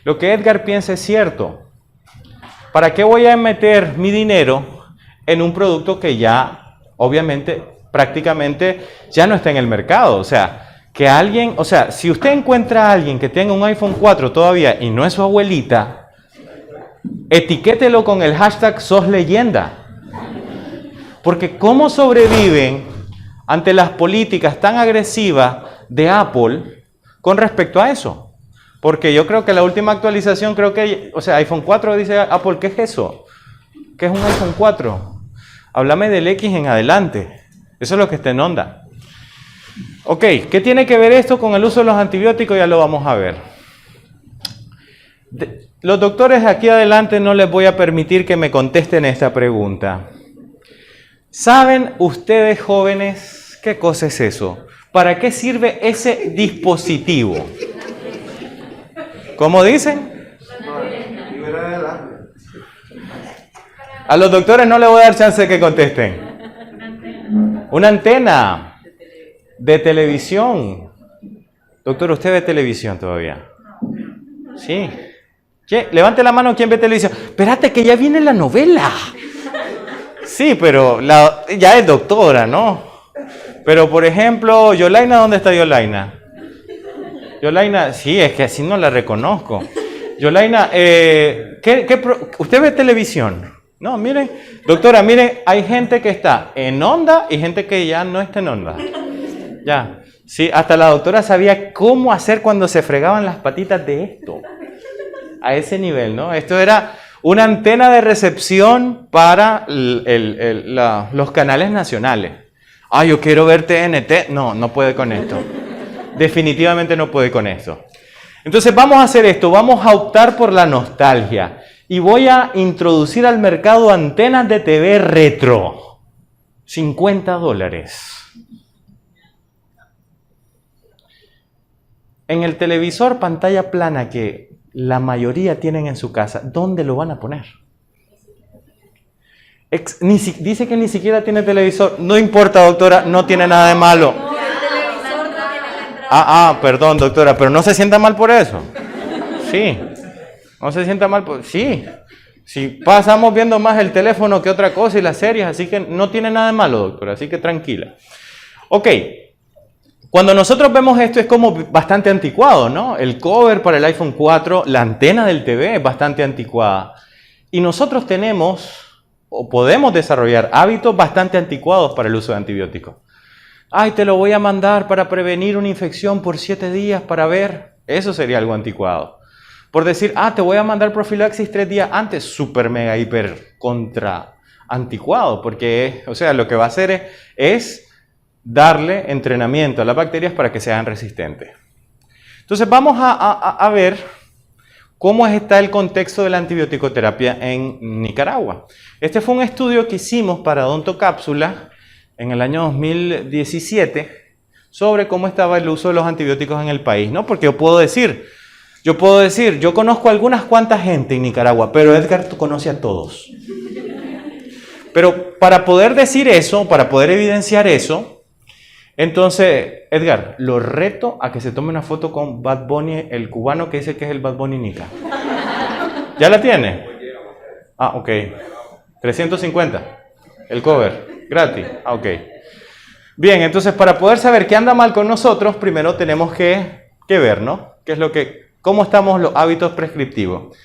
lo que Edgar piensa es cierto. ¿Para qué voy a meter mi dinero en un producto que ya, obviamente, prácticamente ya no está en el mercado? O sea, que alguien, o sea, si usted encuentra a alguien que tenga un iPhone 4 todavía y no es su abuelita, etiquételo con el hashtag sos leyenda. Porque ¿cómo sobreviven ante las políticas tan agresivas de Apple con respecto a eso? Porque yo creo que la última actualización, iPhone 4 dice Apple, ¿qué es eso? ¿Qué es un iPhone 4? Háblame del X en adelante. Eso es lo que está en onda. Ok, ¿qué tiene que ver esto con el uso de los antibióticos? Ya lo vamos a ver. Los doctores aquí adelante no les voy a permitir que me contesten esta pregunta. ¿Saben ustedes, jóvenes, qué cosa es eso? ¿Para qué sirve ese dispositivo? ¿Cómo dicen? A los doctores no les voy a dar chance de que contesten. Una antena de televisión. Doctor, ¿usted ve televisión todavía? Sí. ¿Qué? Levante la mano, ¿quién ve televisión? Espérate que ya viene la novela. Sí, pero ya es doctora, ¿no? Pero, por ejemplo, Yolaina, ¿dónde está Yolaina? Yolaina, sí, es que así no la reconozco. Yolaina, ¿usted ve televisión? No, miren, doctora, miren, hay gente que está en onda y gente que ya no está en onda. Ya, sí, hasta la doctora sabía cómo hacer cuando se fregaban las patitas de esto. A ese nivel, ¿no? Esto era una antena de recepción para los canales nacionales. Ah, yo quiero ver TNT. No puede con esto. Definitivamente no puede con esto. Entonces vamos a hacer esto, vamos a optar por la nostalgia. Y voy a introducir al mercado antenas de TV retro. $50. En el televisor pantalla plana que la mayoría tienen en su casa, ¿dónde lo van a poner? Dice que ni siquiera tiene televisor. No importa, doctora, no tiene nada de malo. Perdón, doctora, pero no se sienta mal por eso. Sí, no se sienta mal por... Sí, pasamos viendo más el teléfono que otra cosa y las series, así que no tiene nada de malo, doctora, así que tranquila. Ok, cuando nosotros vemos esto es como bastante anticuado, ¿no? El cover para el iPhone 4, la antena del TV es bastante anticuada. Y nosotros tenemos o podemos desarrollar hábitos bastante anticuados para el uso de antibióticos. Ay, te lo voy a mandar para prevenir una infección por 7 días para ver. Eso sería algo anticuado. Por decir, te voy a mandar profilaxis 3 días antes. Súper, mega, hiper, contra anticuado. Porque, o sea, lo que va a hacer es darle entrenamiento a las bacterias para que sean resistentes. Entonces vamos a ver cómo está el contexto de la antibioticoterapia en Nicaragua. Este fue un estudio que hicimos para Odontocápsula en el año 2017 sobre cómo estaba el uso de los antibióticos en el país, ¿no? Porque yo puedo decir, yo conozco a algunas cuantas gente en Nicaragua, pero Edgar conoce a todos. Pero para poder decir eso, para poder evidenciar eso, entonces, Edgar, lo reto a que se tome una foto con Bad Bunny, el cubano que dice que es el Bad Bunny Nica. ¿Ya la tiene? Ok. 350. El cover. Gratis. Ok. Bien, entonces para poder saber qué anda mal con nosotros, primero tenemos que ver, ¿no? ¿Cómo estamos los hábitos prescriptivos?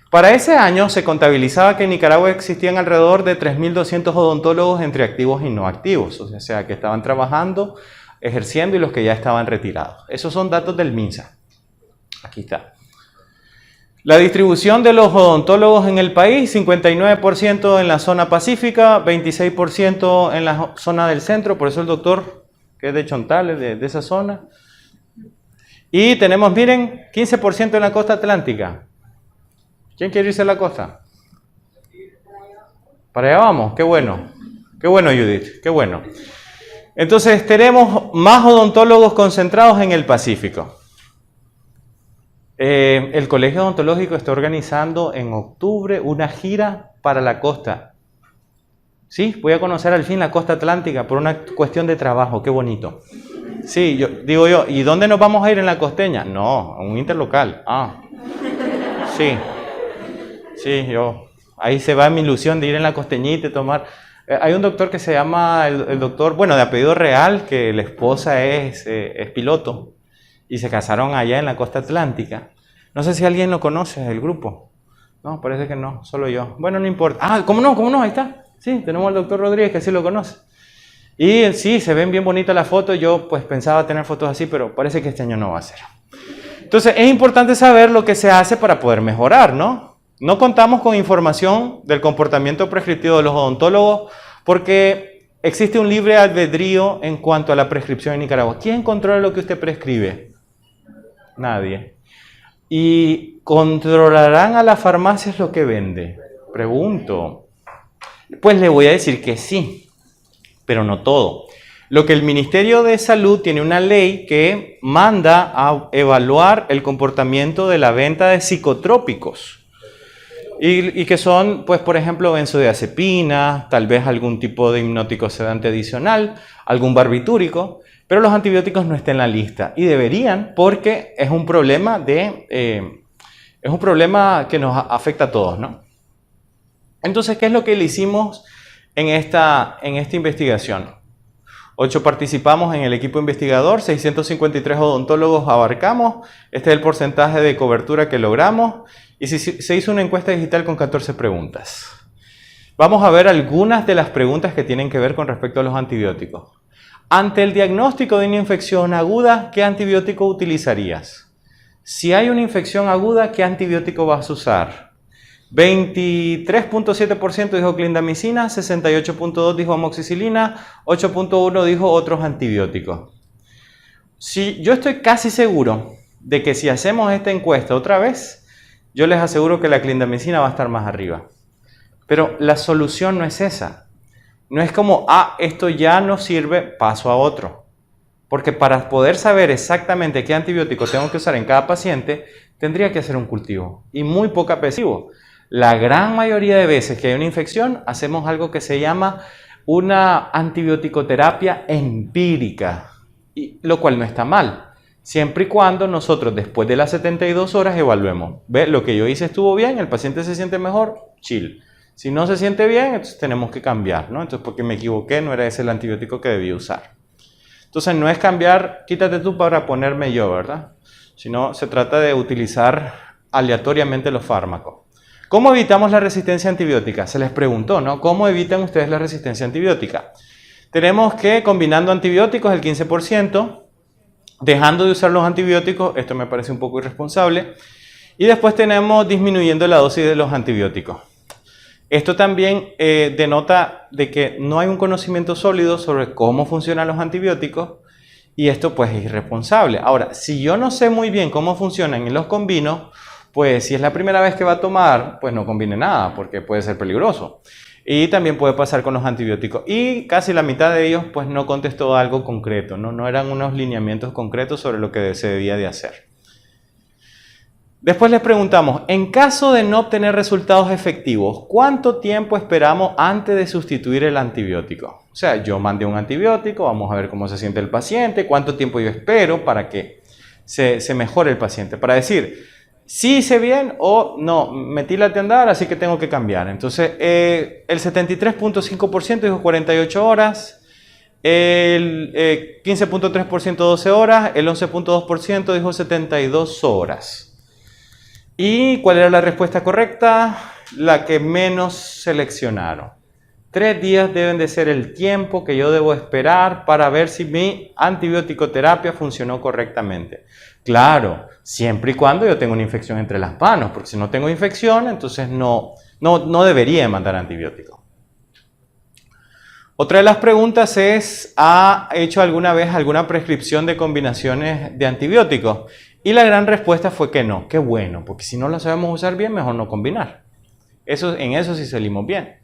Para ese año se contabilizaba que en Nicaragua existían alrededor de 3.200 odontólogos entre activos y no activos, o sea, que estaban trabajando, ejerciendo y los que ya estaban retirados. Esos son datos del MINSA. Aquí está. La distribución de los odontólogos en el país, 59% en la zona pacífica, 26% en la zona del centro, por eso el doctor, que es de Chontales, de esa zona. Y tenemos, miren, 15% en la costa atlántica. ¿Quién quiere irse a la costa? Para allá vamos, qué bueno. Qué bueno, Judith, qué bueno. Entonces tenemos más odontólogos concentrados en el Pacífico. El Colegio Odontológico está organizando en octubre una gira para la costa. Sí, voy a conocer al fin la costa atlántica por una cuestión de trabajo, qué bonito. Sí, digo yo, ¿y dónde nos vamos a ir en la costeña? No, a un interlocal. Sí. Sí, ahí se va mi ilusión de ir en la costeñita y tomar. Hay un doctor que se llama, el doctor, bueno, de apellido real, que la esposa es piloto y se casaron allá en la costa atlántica. No sé si alguien lo conoce, el grupo. No, parece que no, solo yo. Bueno, no importa. ¿Cómo no? Ahí está. Sí, tenemos al doctor Rodríguez que sí lo conoce. Y sí, se ven bien bonitas las fotos. Yo pues pensaba tener fotos así, pero parece que este año no va a ser. Entonces es importante saber lo que se hace para poder mejorar, ¿no? No contamos con información del comportamiento prescriptivo de los odontólogos porque existe un libre albedrío en cuanto a la prescripción en Nicaragua. ¿Quién controla lo que usted prescribe? Nadie. ¿Y controlarán a las farmacias lo que vende? Pregunto. Pues le voy a decir que sí, pero no todo. Lo que el Ministerio de Salud tiene una ley que manda a evaluar el comportamiento de la venta de psicotrópicos. Y que son, pues, por ejemplo, benzodiazepina, tal vez algún tipo de hipnótico sedante adicional, algún barbitúrico, pero los antibióticos no están en la lista y deberían porque es un problema que nos afecta a todos, ¿no? Entonces, ¿qué es lo que le hicimos en esta investigación? 8 participamos en el equipo investigador, 653 odontólogos abarcamos, este es el porcentaje de cobertura que logramos y se hizo una encuesta digital con 14 preguntas. Vamos a ver algunas de las preguntas que tienen que ver con respecto a los antibióticos. Ante el diagnóstico de una infección aguda, ¿qué antibiótico utilizarías? Si hay una infección aguda, ¿qué antibiótico vas a usar? 23.7% dijo clindamicina, 68.2% dijo amoxicilina, 8.1% dijo otros antibióticos. Yo estoy casi seguro de que si hacemos esta encuesta otra vez, yo les aseguro que la clindamicina va a estar más arriba. Pero la solución no es esa. No es como, esto ya no sirve, paso a otro. Porque para poder saber exactamente qué antibiótico tengo que usar en cada paciente, tendría que hacer un cultivo. Y muy poco agresivo. La gran mayoría de veces que hay una infección, hacemos algo que se llama una antibioticoterapia empírica, lo cual no está mal, siempre y cuando nosotros después de las 72 horas evaluemos. ¿Ve? Lo que yo hice estuvo bien, el paciente se siente mejor, chill. Si no se siente bien, entonces tenemos que cambiar, ¿no? Entonces, porque me equivoqué, no era ese el antibiótico que debía usar. Entonces, no es cambiar, quítate tú para ponerme yo, ¿verdad? Sino se trata de utilizar aleatoriamente los fármacos. ¿Cómo evitamos la resistencia antibiótica? Se les preguntó, ¿no? ¿Cómo evitan ustedes la resistencia antibiótica? Tenemos que combinando antibióticos el 15%, dejando de usar los antibióticos, esto me parece un poco irresponsable, y después tenemos disminuyendo la dosis de los antibióticos. Esto también denota de que no hay un conocimiento sólido sobre cómo funcionan los antibióticos y esto pues es irresponsable. Ahora, si yo no sé muy bien cómo funcionan y los combino, pues si es la primera vez que va a tomar, pues no combine nada porque puede ser peligroso. Y también puede pasar con los antibióticos. Y casi la mitad de ellos pues no contestó algo concreto, no eran unos lineamientos concretos sobre lo que se debía de hacer. Después les preguntamos, en caso de no obtener resultados efectivos, ¿cuánto tiempo esperamos antes de sustituir el antibiótico? O sea, yo mandé un antibiótico, vamos a ver cómo se siente el paciente, cuánto tiempo yo espero para que se mejore el paciente. Para decir, sí hice bien o no, metí la de andar, así que tengo que cambiar. Entonces, el 73.5% dijo 48 horas, el 15.3% 12 horas, el 11.2% dijo 72 horas. ¿Y cuál era la respuesta correcta? La que menos seleccionaron. 3 días deben de ser el tiempo que yo debo esperar para ver si mi antibiótico terapia funcionó correctamente. Claro, siempre y cuando yo tenga una infección entre las manos, porque si no tengo infección, entonces no debería mandar antibiótico. Otra de las preguntas es, ¿ha hecho alguna vez alguna prescripción de combinaciones de antibióticos? Y la gran respuesta fue que no. Qué bueno, porque si no la sabemos usar bien, mejor no combinar. En eso sí salimos bien.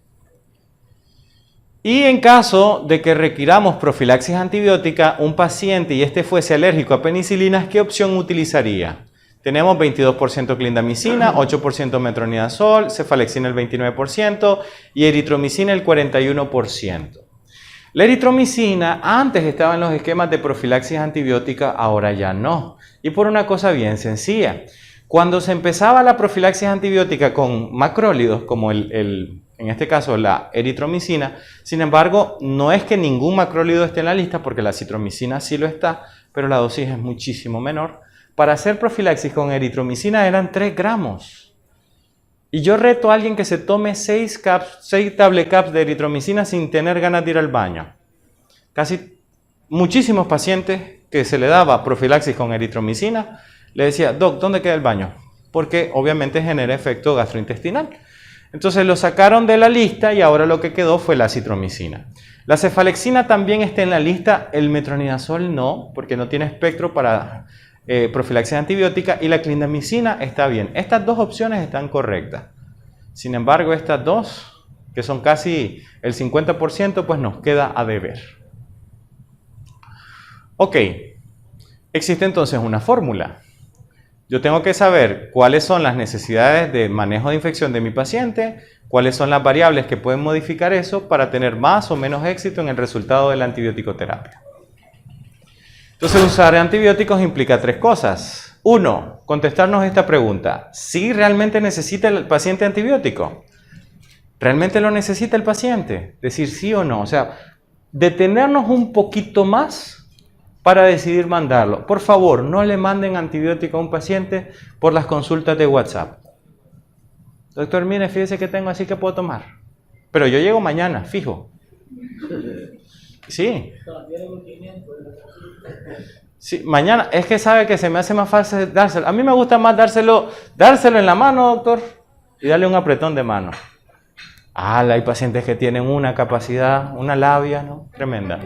Y en caso de que requiramos profilaxis antibiótica, un paciente y este fuese alérgico a penicilinas, ¿qué opción utilizaría? Tenemos 22% clindamicina, 8% metronidazol, cefalexina el 29% y eritromicina el 41%. La eritromicina antes estaba en los esquemas de profilaxis antibiótica, ahora ya no. Y por una cosa bien sencilla. Cuando se empezaba la profilaxis antibiótica con macrólidos, como en este caso la eritromicina, sin embargo, no es que ningún macrólido esté en la lista, porque la citromicina sí lo está, pero la dosis es muchísimo menor. Para hacer profilaxis con eritromicina eran 3 gramos. Y yo reto a alguien que se tome 6 tablet caps de eritromicina sin tener ganas de ir al baño. Muchísimos pacientes que se le daba profilaxis con eritromicina, le decía, Doc, ¿dónde queda el baño? Porque obviamente genera efecto gastrointestinal. Entonces lo sacaron de la lista y ahora lo que quedó fue la citromicina. La cefalexina también está en la lista, el metronidazol no, porque no tiene espectro para profilaxis antibiótica, y la clindamicina está bien. Estas 2 opciones están correctas. Sin embargo, estas 2, que son casi el 50%, pues nos queda a deber. Ok, existe entonces una fórmula. Yo tengo que saber cuáles son las necesidades de manejo de infección de mi paciente, cuáles son las variables que pueden modificar eso para tener más o menos éxito en el resultado de la antibiótico-terapia. Entonces, usar antibióticos implica 3 cosas. 1, contestarnos esta pregunta. ¿Sí realmente necesita el paciente antibiótico? ¿Realmente lo necesita el paciente? Decir sí o no. O sea, detenernos un poquito más para decidir mandarlo. Por favor, no le manden antibiótico a un paciente por las consultas de WhatsApp. Doctor, mire, fíjese que tengo así que puedo tomar. Pero yo llego mañana, fijo. Sí. Sí, mañana. Es que sabe que se me hace más fácil dárselo. A mí me gusta más dárselo en la mano, doctor, y darle un apretón de mano. Hay pacientes que tienen una capacidad, una labia, ¿no? Tremenda.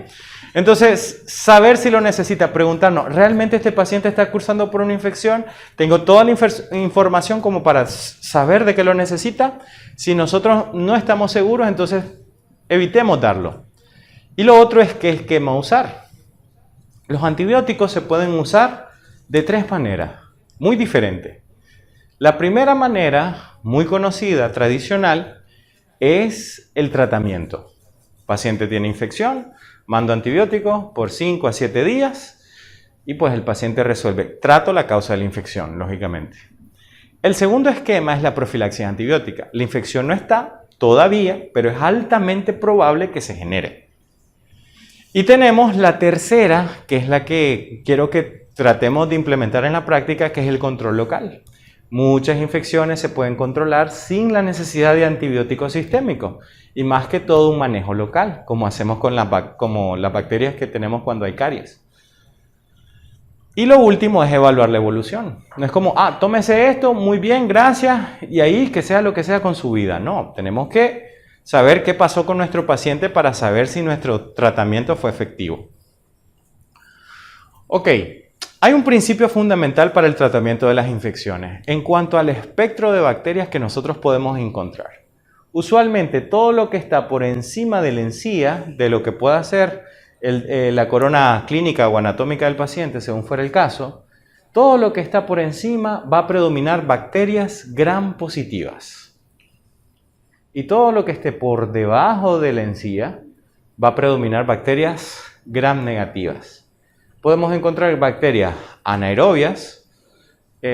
Entonces, saber si lo necesita, preguntarnos, ¿realmente este paciente está cursando por una infección? ¿Tengo toda la información como para saber de qué lo necesita? Si nosotros no estamos seguros, entonces evitemos darlo. Y lo otro es qué esquema usar. Los antibióticos se pueden usar de 3 maneras, muy diferentes. La primera manera, muy conocida, tradicional, es el tratamiento. El paciente tiene infección, mando antibióticos por 5 a 7 días y pues el paciente resuelve. Trato la causa de la infección, lógicamente. El segundo esquema es la profilaxis antibiótica. La infección no está todavía, pero es altamente probable que se genere. Y tenemos la tercera, que es la que quiero que tratemos de implementar en la práctica, que es el control local. Muchas infecciones se pueden controlar sin la necesidad de antibióticos sistémicos y más que todo un manejo local, como hacemos con las bacterias que tenemos cuando hay caries. Y lo último es evaluar la evolución. No es como, tómese esto, muy bien, gracias, y ahí que sea lo que sea con su vida. No, tenemos que saber qué pasó con nuestro paciente para saber si nuestro tratamiento fue efectivo. Ok, hay un principio fundamental para el tratamiento de las infecciones en cuanto al espectro de bacterias que nosotros podemos encontrar. Usualmente todo lo que está por encima de la encía, de lo que pueda ser la corona clínica o anatómica del paciente, según fuera el caso, todo lo que está por encima va a predominar bacterias gram positivas. Y todo lo que esté por debajo de la encía va a predominar bacterias gram negativas. Podemos encontrar bacterias anaerobias,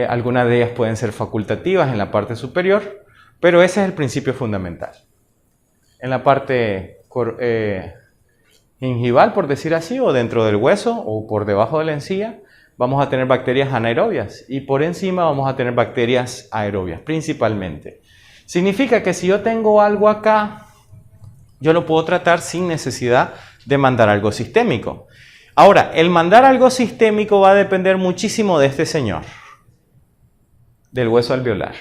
algunas de ellas pueden ser facultativas en la parte superior, pero ese es el principio fundamental. En la parte gingival, por decir así, o dentro del hueso o por debajo de la encía, vamos a tener bacterias anaerobias y por encima vamos a tener bacterias aerobias, principalmente. Significa que si yo tengo algo acá, yo lo puedo tratar sin necesidad de mandar algo sistémico. Ahora, el mandar algo sistémico va a depender muchísimo de este señor, del hueso alveolar.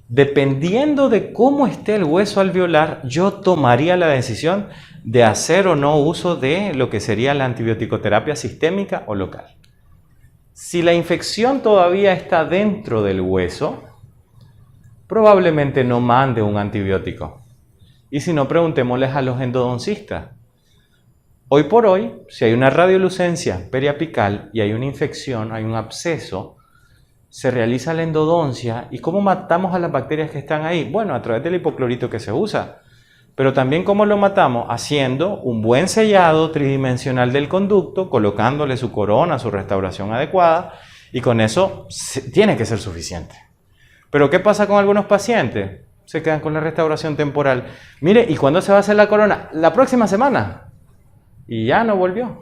Dependiendo de cómo esté el hueso alveolar, yo tomaría la decisión de hacer o no uso de lo que sería la antibiótico-terapia sistémica o local. Si la infección todavía está dentro del hueso, probablemente no mande un antibiótico. Y si no, preguntémosles a los endodoncistas. Hoy por hoy, si hay una radiolucencia periapical y hay una infección, hay un absceso, se realiza la endodoncia. ¿Y cómo matamos a las bacterias que están ahí? Bueno, a través del hipoclorito que se usa. Pero también, ¿cómo lo matamos? Haciendo un buen sellado tridimensional del conducto, colocándole su corona, su restauración adecuada, y con eso tiene que ser suficiente. Pero ¿qué pasa con algunos pacientes? Se quedan con la restauración temporal. Mire, ¿y cuándo se va a hacer la corona? La próxima semana. Y ya no volvió.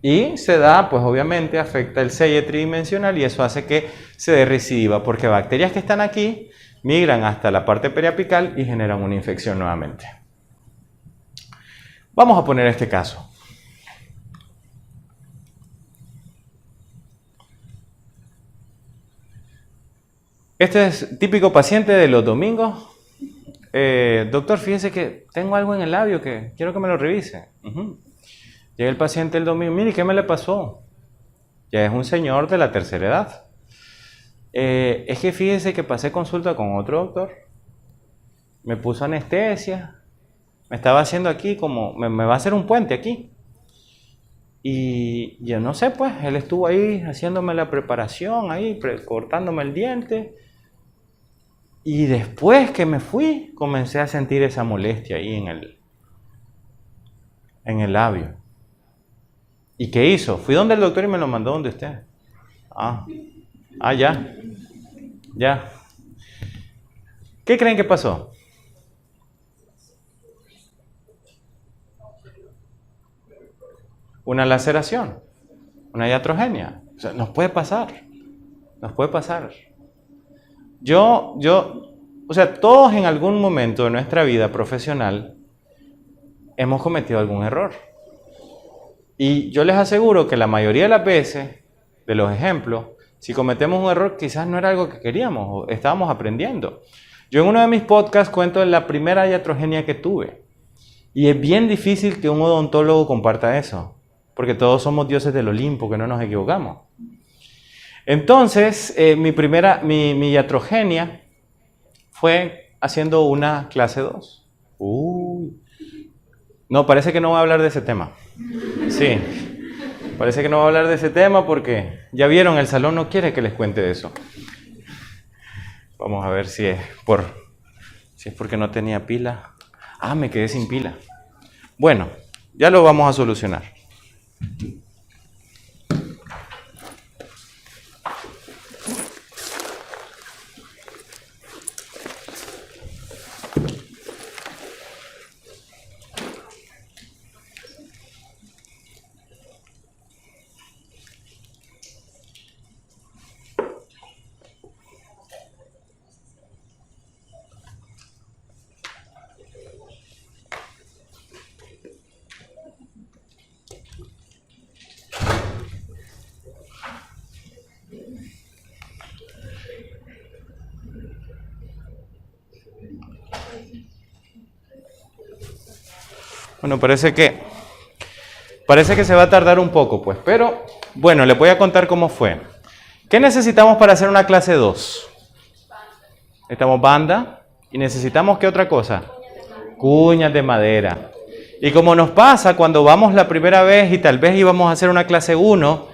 Y se da, pues obviamente afecta el sello tridimensional y eso hace que se dé recidiva, porque bacterias que están aquí migran hasta la parte periapical y generan una infección nuevamente. Vamos a poner este caso. Este es típico paciente de los domingos. Doctor, fíjese que tengo algo en el labio que quiero que me lo revise. Llega el paciente el domingo, mire, ¿qué me le pasó? Ya es un señor de la tercera edad. Es que fíjese que pasé consulta con otro doctor. Me puso anestesia. Me estaba haciendo aquí como, me va a hacer un puente aquí. Y yo no sé, pues, él estuvo ahí haciéndome la preparación, ahí cortándome el diente. Y después que me fui, comencé a sentir esa molestia ahí en el labio. ¿Y qué hizo? Fui donde el doctor y me lo mandó donde usted. Ya. ¿Qué creen que pasó? Una laceración, una iatrogenia. O sea, nos puede pasar. O sea, todos en algún momento de nuestra vida profesional hemos cometido algún error. Y yo les aseguro que la mayoría de las veces, de los ejemplos, si cometemos un error, quizás no era algo que queríamos o estábamos aprendiendo. Yo en uno de mis podcasts cuento de la primera iatrogenia que tuve. Y es bien difícil que un odontólogo comparta eso, porque todos somos dioses del Olimpo, que no nos equivocamos. Entonces, mi iatrogenia fue haciendo una clase 2. No, parece que no voy a hablar de ese tema. Sí, parece que no voy a hablar de ese tema porque ya vieron, el salón no quiere que les cuente de eso. Vamos a ver si es porque no tenía pila. Me quedé sin pila. Bueno, ya lo vamos a solucionar. Bueno, parece que se va a tardar un poco, pues. Pero, bueno, les voy a contar cómo fue. ¿Qué necesitamos para hacer una clase 2? Necesitamos banda y necesitamos, ¿qué otra cosa? Cuñas de madera. Y como nos pasa cuando vamos la primera vez y tal vez íbamos a hacer una clase 1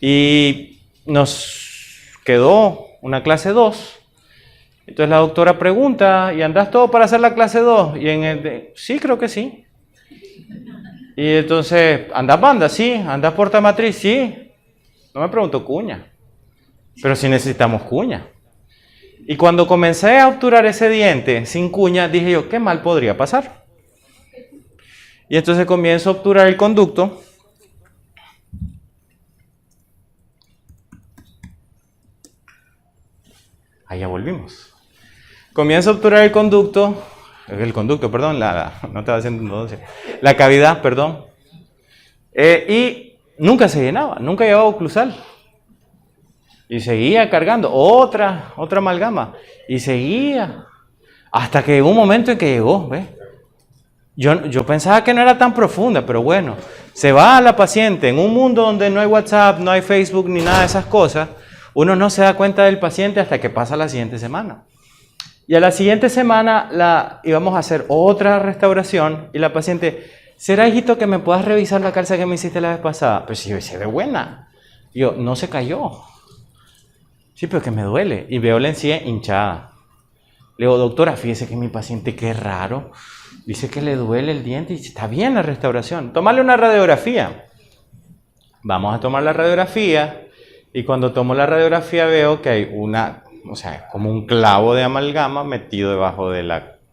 y nos quedó una clase 2, entonces la doctora pregunta, ¿y andás todo para hacer la clase 2? Y sí, creo que sí. Y entonces, ¿andás banda? Sí. ¿Andás portamatriz? Sí. No me preguntó cuña. Pero sí necesitamos cuña. Y cuando comencé a obturar ese diente sin cuña, dije yo, ¿qué mal podría pasar? Y entonces comienzo a obturar el conducto. Ahí ya volvimos. Comienzo a obturar el conducto, perdón, no estaba haciendo entonces, la cavidad, perdón. Y nunca se llenaba, nunca llevaba oclusal. Y seguía cargando otra amalgama. Y seguía. Hasta que llegó un momento en que llegó, ¿ves? Yo pensaba que no era tan profunda, pero bueno. Se va a la paciente en un mundo donde no hay WhatsApp, no hay Facebook, ni nada de esas cosas. Uno no se da cuenta del paciente hasta que pasa la siguiente semana. Y a la siguiente semana íbamos a hacer otra restauración y la paciente, ¿será, hijito, que me puedas revisar la calza que me hiciste la vez pasada? Pues sí, se ve buena. Yo, no se cayó. Sí, pero que me duele. Y veo la encía hinchada. Le digo, doctora, fíjese que mi paciente, qué raro. Dice que le duele el diente y está bien la restauración. Tómale una radiografía. Vamos a tomar la radiografía. Y cuando tomo la radiografía veo que hay como un clavo de amalgama metido debajo del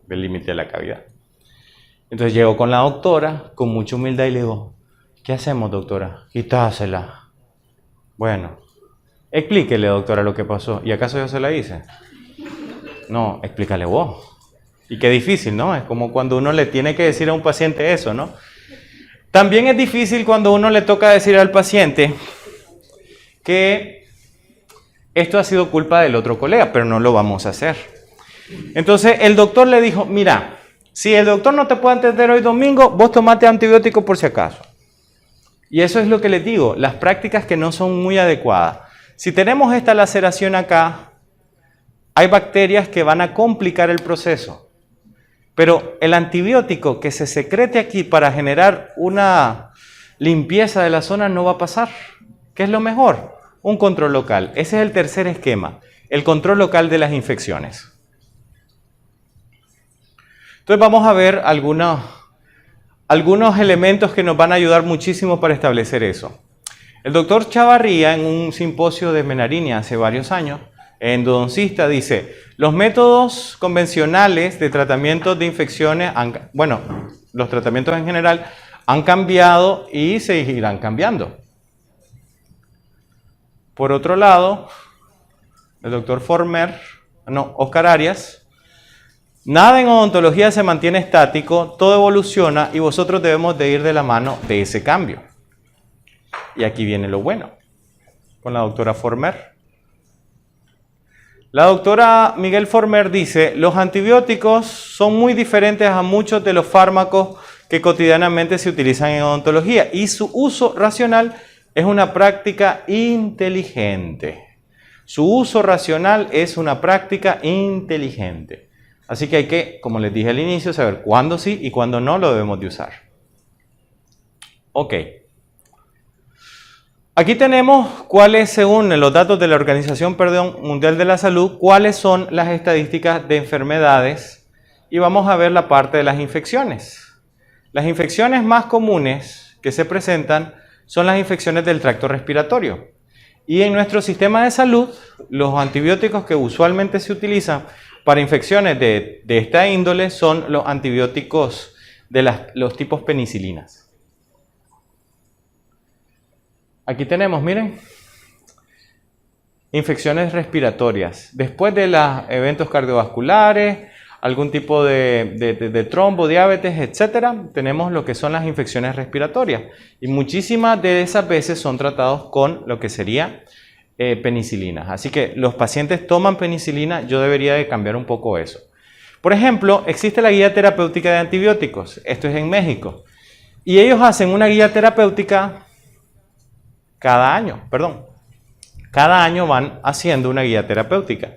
límite de la cavidad. Entonces llego con la doctora con mucha humildad y le digo, ¿qué hacemos, doctora? Quitásela. Bueno, explíquele, doctora, lo que pasó. ¿Y acaso yo se la hice? No, explícale vos. Y qué difícil, ¿no? Es como cuando uno le tiene que decir a un paciente eso, ¿no? También es difícil cuando uno le toca decir al paciente que esto ha sido culpa del otro colega, pero no lo vamos a hacer. Entonces el doctor le dijo, mira, si el doctor no te puede atender hoy domingo, vos tomate antibiótico por si acaso. Y eso es lo que les digo, las prácticas que no son muy adecuadas. Si tenemos esta laceración acá, hay bacterias que van a complicar el proceso. Pero el antibiótico que se secrete aquí para generar una limpieza de la zona no va a pasar. ¿Qué es lo mejor? Un control local. Ese es el tercer esquema, el control local de las infecciones. Entonces vamos a ver algunos elementos que nos van a ayudar muchísimo para establecer eso. El doctor Chavarría, en un simposio de Menarini hace varios años, endodoncista, dice, los métodos convencionales de tratamiento de infecciones, los tratamientos en general, han cambiado y seguirán cambiando. Por otro lado, el doctor Oscar Arias, nada en odontología se mantiene estático, todo evoluciona y vosotros debemos de ir de la mano de ese cambio. Y aquí viene lo bueno, con la doctora Former. La doctora Miguel Former dice, los antibióticos son muy diferentes a muchos de los fármacos que cotidianamente se utilizan en odontología y su uso racional es una práctica inteligente. Su uso racional es una práctica inteligente. Así que hay que, como les dije al inicio, saber cuándo sí y cuándo no lo debemos de usar. Ok. Aquí tenemos cuáles, según los datos de la Organización Mundial de la Salud, cuáles son las estadísticas de enfermedades y vamos a ver la parte de las infecciones. Las infecciones más comunes que se presentan son las infecciones del tracto respiratorio. Y en nuestro sistema de salud, los antibióticos que usualmente se utilizan para infecciones de esta índole son los antibióticos de los tipos penicilinas. Aquí tenemos, miren, infecciones respiratorias. Después de los eventos cardiovasculares, algún tipo de trombo, diabetes, etc., tenemos lo que son las infecciones respiratorias. Y muchísimas de esas veces son tratados con lo que sería penicilinas. Así que los pacientes toman penicilina, yo debería de cambiar un poco eso. Por ejemplo, existe la guía terapéutica de antibióticos. Esto es en México. Y ellos hacen una guía terapéutica cada año, Cada año van haciendo una guía terapéutica.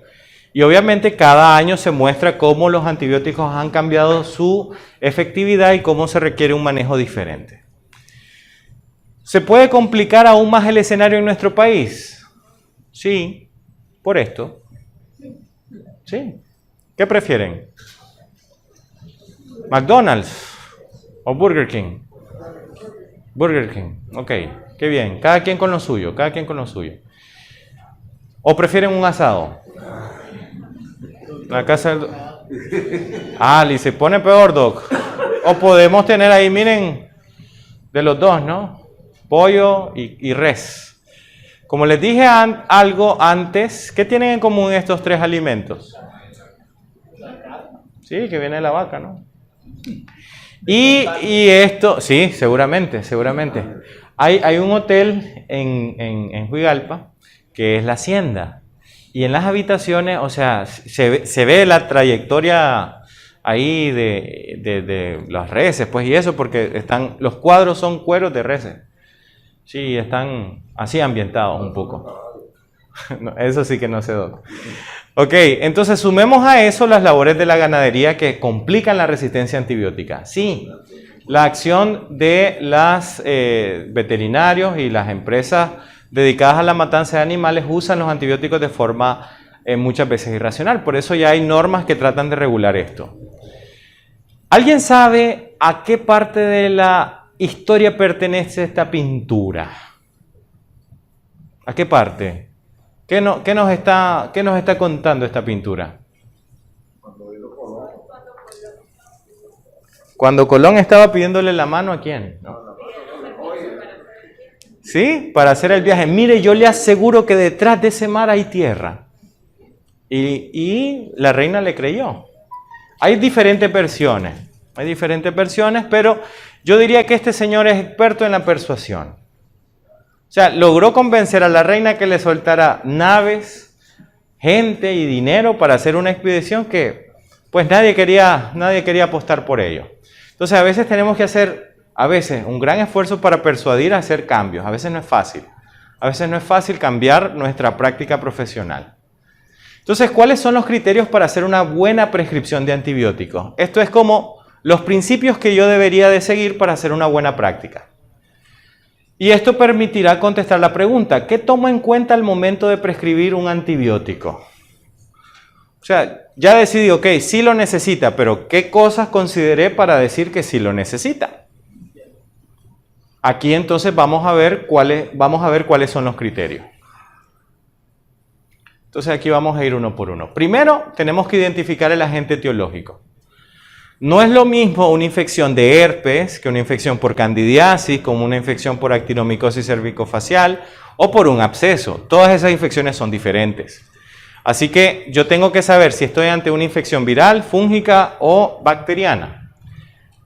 Y obviamente cada año se muestra cómo los antibióticos han cambiado su efectividad y cómo se requiere un manejo diferente. ¿Se puede complicar aún más el escenario en nuestro país? Sí, por esto. Sí. ¿Qué prefieren? ¿McDonald's o Burger King? Burger King, ok, qué bien. Cada quien con lo suyo, cada quien con lo suyo. ¿O prefieren un asado? La casa del... y se pone peor, Doc. O podemos tener ahí, miren, de los dos, ¿no? Pollo y res. Como les dije algo antes, ¿qué tienen en común estos tres alimentos? Sí, que viene de la vaca, ¿no? Y esto, sí, seguramente. Hay un hotel en Juigalpa que es la Hacienda. Y en las habitaciones, o sea, se ve la trayectoria ahí de las reses, pues, y eso, porque los cuadros son cueros de reses. Sí, están así ambientados un poco. No, eso sí que no sé, Doc. Ok, entonces sumemos a eso las labores de la ganadería que complican la resistencia antibiótica. Sí, la acción de los veterinarios y las empresas dedicadas a la matanza de animales usan los antibióticos de forma muchas veces irracional. Por eso ya hay normas que tratan de regular esto. ¿Alguien sabe a qué parte de la historia pertenece esta pintura? ¿A qué parte? ¿Qué nos está contando esta pintura? Cuando Colón estaba pidiéndole la mano ¿a quién? ¿No? ¿Sí? Para hacer el viaje. Mire, yo le aseguro que detrás de ese mar hay tierra. Y la reina le creyó. Hay diferentes versiones, pero yo diría que este señor es experto en la persuasión. O sea, logró convencer a la reina que le soltara naves, gente y dinero para hacer una expedición que pues nadie quería apostar por ello. Entonces a veces tenemos que hacer un gran esfuerzo para persuadir a hacer cambios. A veces no es fácil. A veces no es fácil cambiar nuestra práctica profesional. Entonces, ¿cuáles son los criterios para hacer una buena prescripción de antibióticos? Esto es como los principios que yo debería de seguir para hacer una buena práctica. Y esto permitirá contestar la pregunta, ¿qué tomo en cuenta al momento de prescribir un antibiótico? O sea, ya decidí, ok, sí lo necesita, pero ¿qué cosas consideré para decir que sí lo necesita? Aquí entonces vamos a ver cuáles son los criterios. Entonces aquí vamos a ir uno por uno. Primero, tenemos que identificar el agente etiológico. No es lo mismo una infección de herpes que una infección por candidiasis, como una infección por actinomicosis cervicofacial o por un absceso. Todas esas infecciones son diferentes. Así que yo tengo que saber si estoy ante una infección viral, fúngica o bacteriana.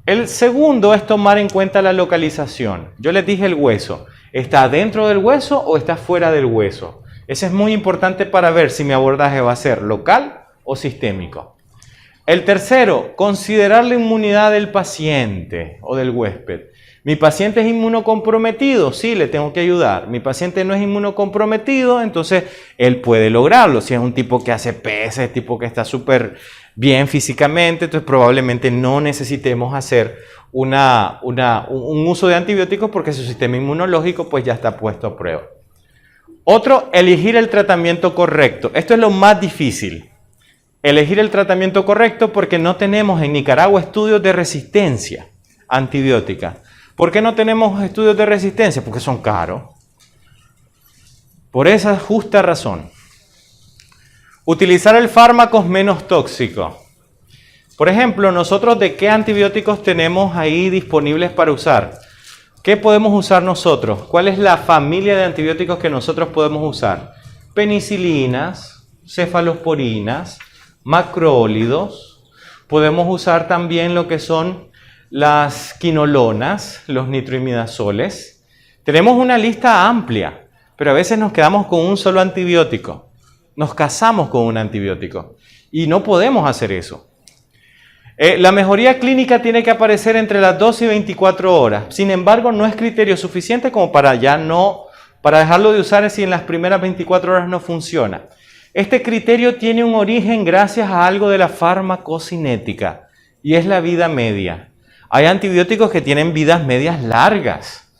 El segundo es tomar en cuenta la localización. Yo les dije el hueso. ¿Está dentro del hueso o está fuera del hueso? Eso es muy importante para ver si mi abordaje va a ser local o sistémico. El tercero, considerar la inmunidad del paciente o del huésped. ¿Mi paciente es inmunocomprometido? Sí, le tengo que ayudar. ¿Mi paciente no es inmunocomprometido? Entonces, él puede lograrlo. Si es un tipo que hace pesas, tipo que está súper bien físicamente, entonces probablemente no necesitemos hacer un uso de antibióticos porque su sistema inmunológico pues ya está puesto a prueba. Otro, elegir el tratamiento correcto. Esto es lo más difícil. Elegir el tratamiento correcto porque no tenemos en Nicaragua estudios de resistencia antibiótica. ¿Por qué no tenemos estudios de resistencia? Porque son caros. Por esa justa razón. Utilizar el fármaco menos tóxico. Por ejemplo, nosotros ¿de qué antibióticos tenemos ahí disponibles para usar? ¿Qué podemos usar nosotros? ¿Cuál es la familia de antibióticos que nosotros podemos usar? Penicilinas, cefalosporinas, macrólidos. Podemos usar también lo que son las quinolonas, los nitroimidazoles. Tenemos una lista amplia, pero a veces nos quedamos con un solo antibiótico. Nos casamos con un antibiótico y no podemos hacer eso. La mejoría clínica tiene que aparecer entre las 12 y 24 horas. Sin embargo, no es criterio suficiente como para dejarlo de usar si en las primeras 24 horas no funciona. Este criterio tiene un origen gracias a algo de la farmacocinética y es la vida media. Hay antibióticos que tienen vidas medias largas,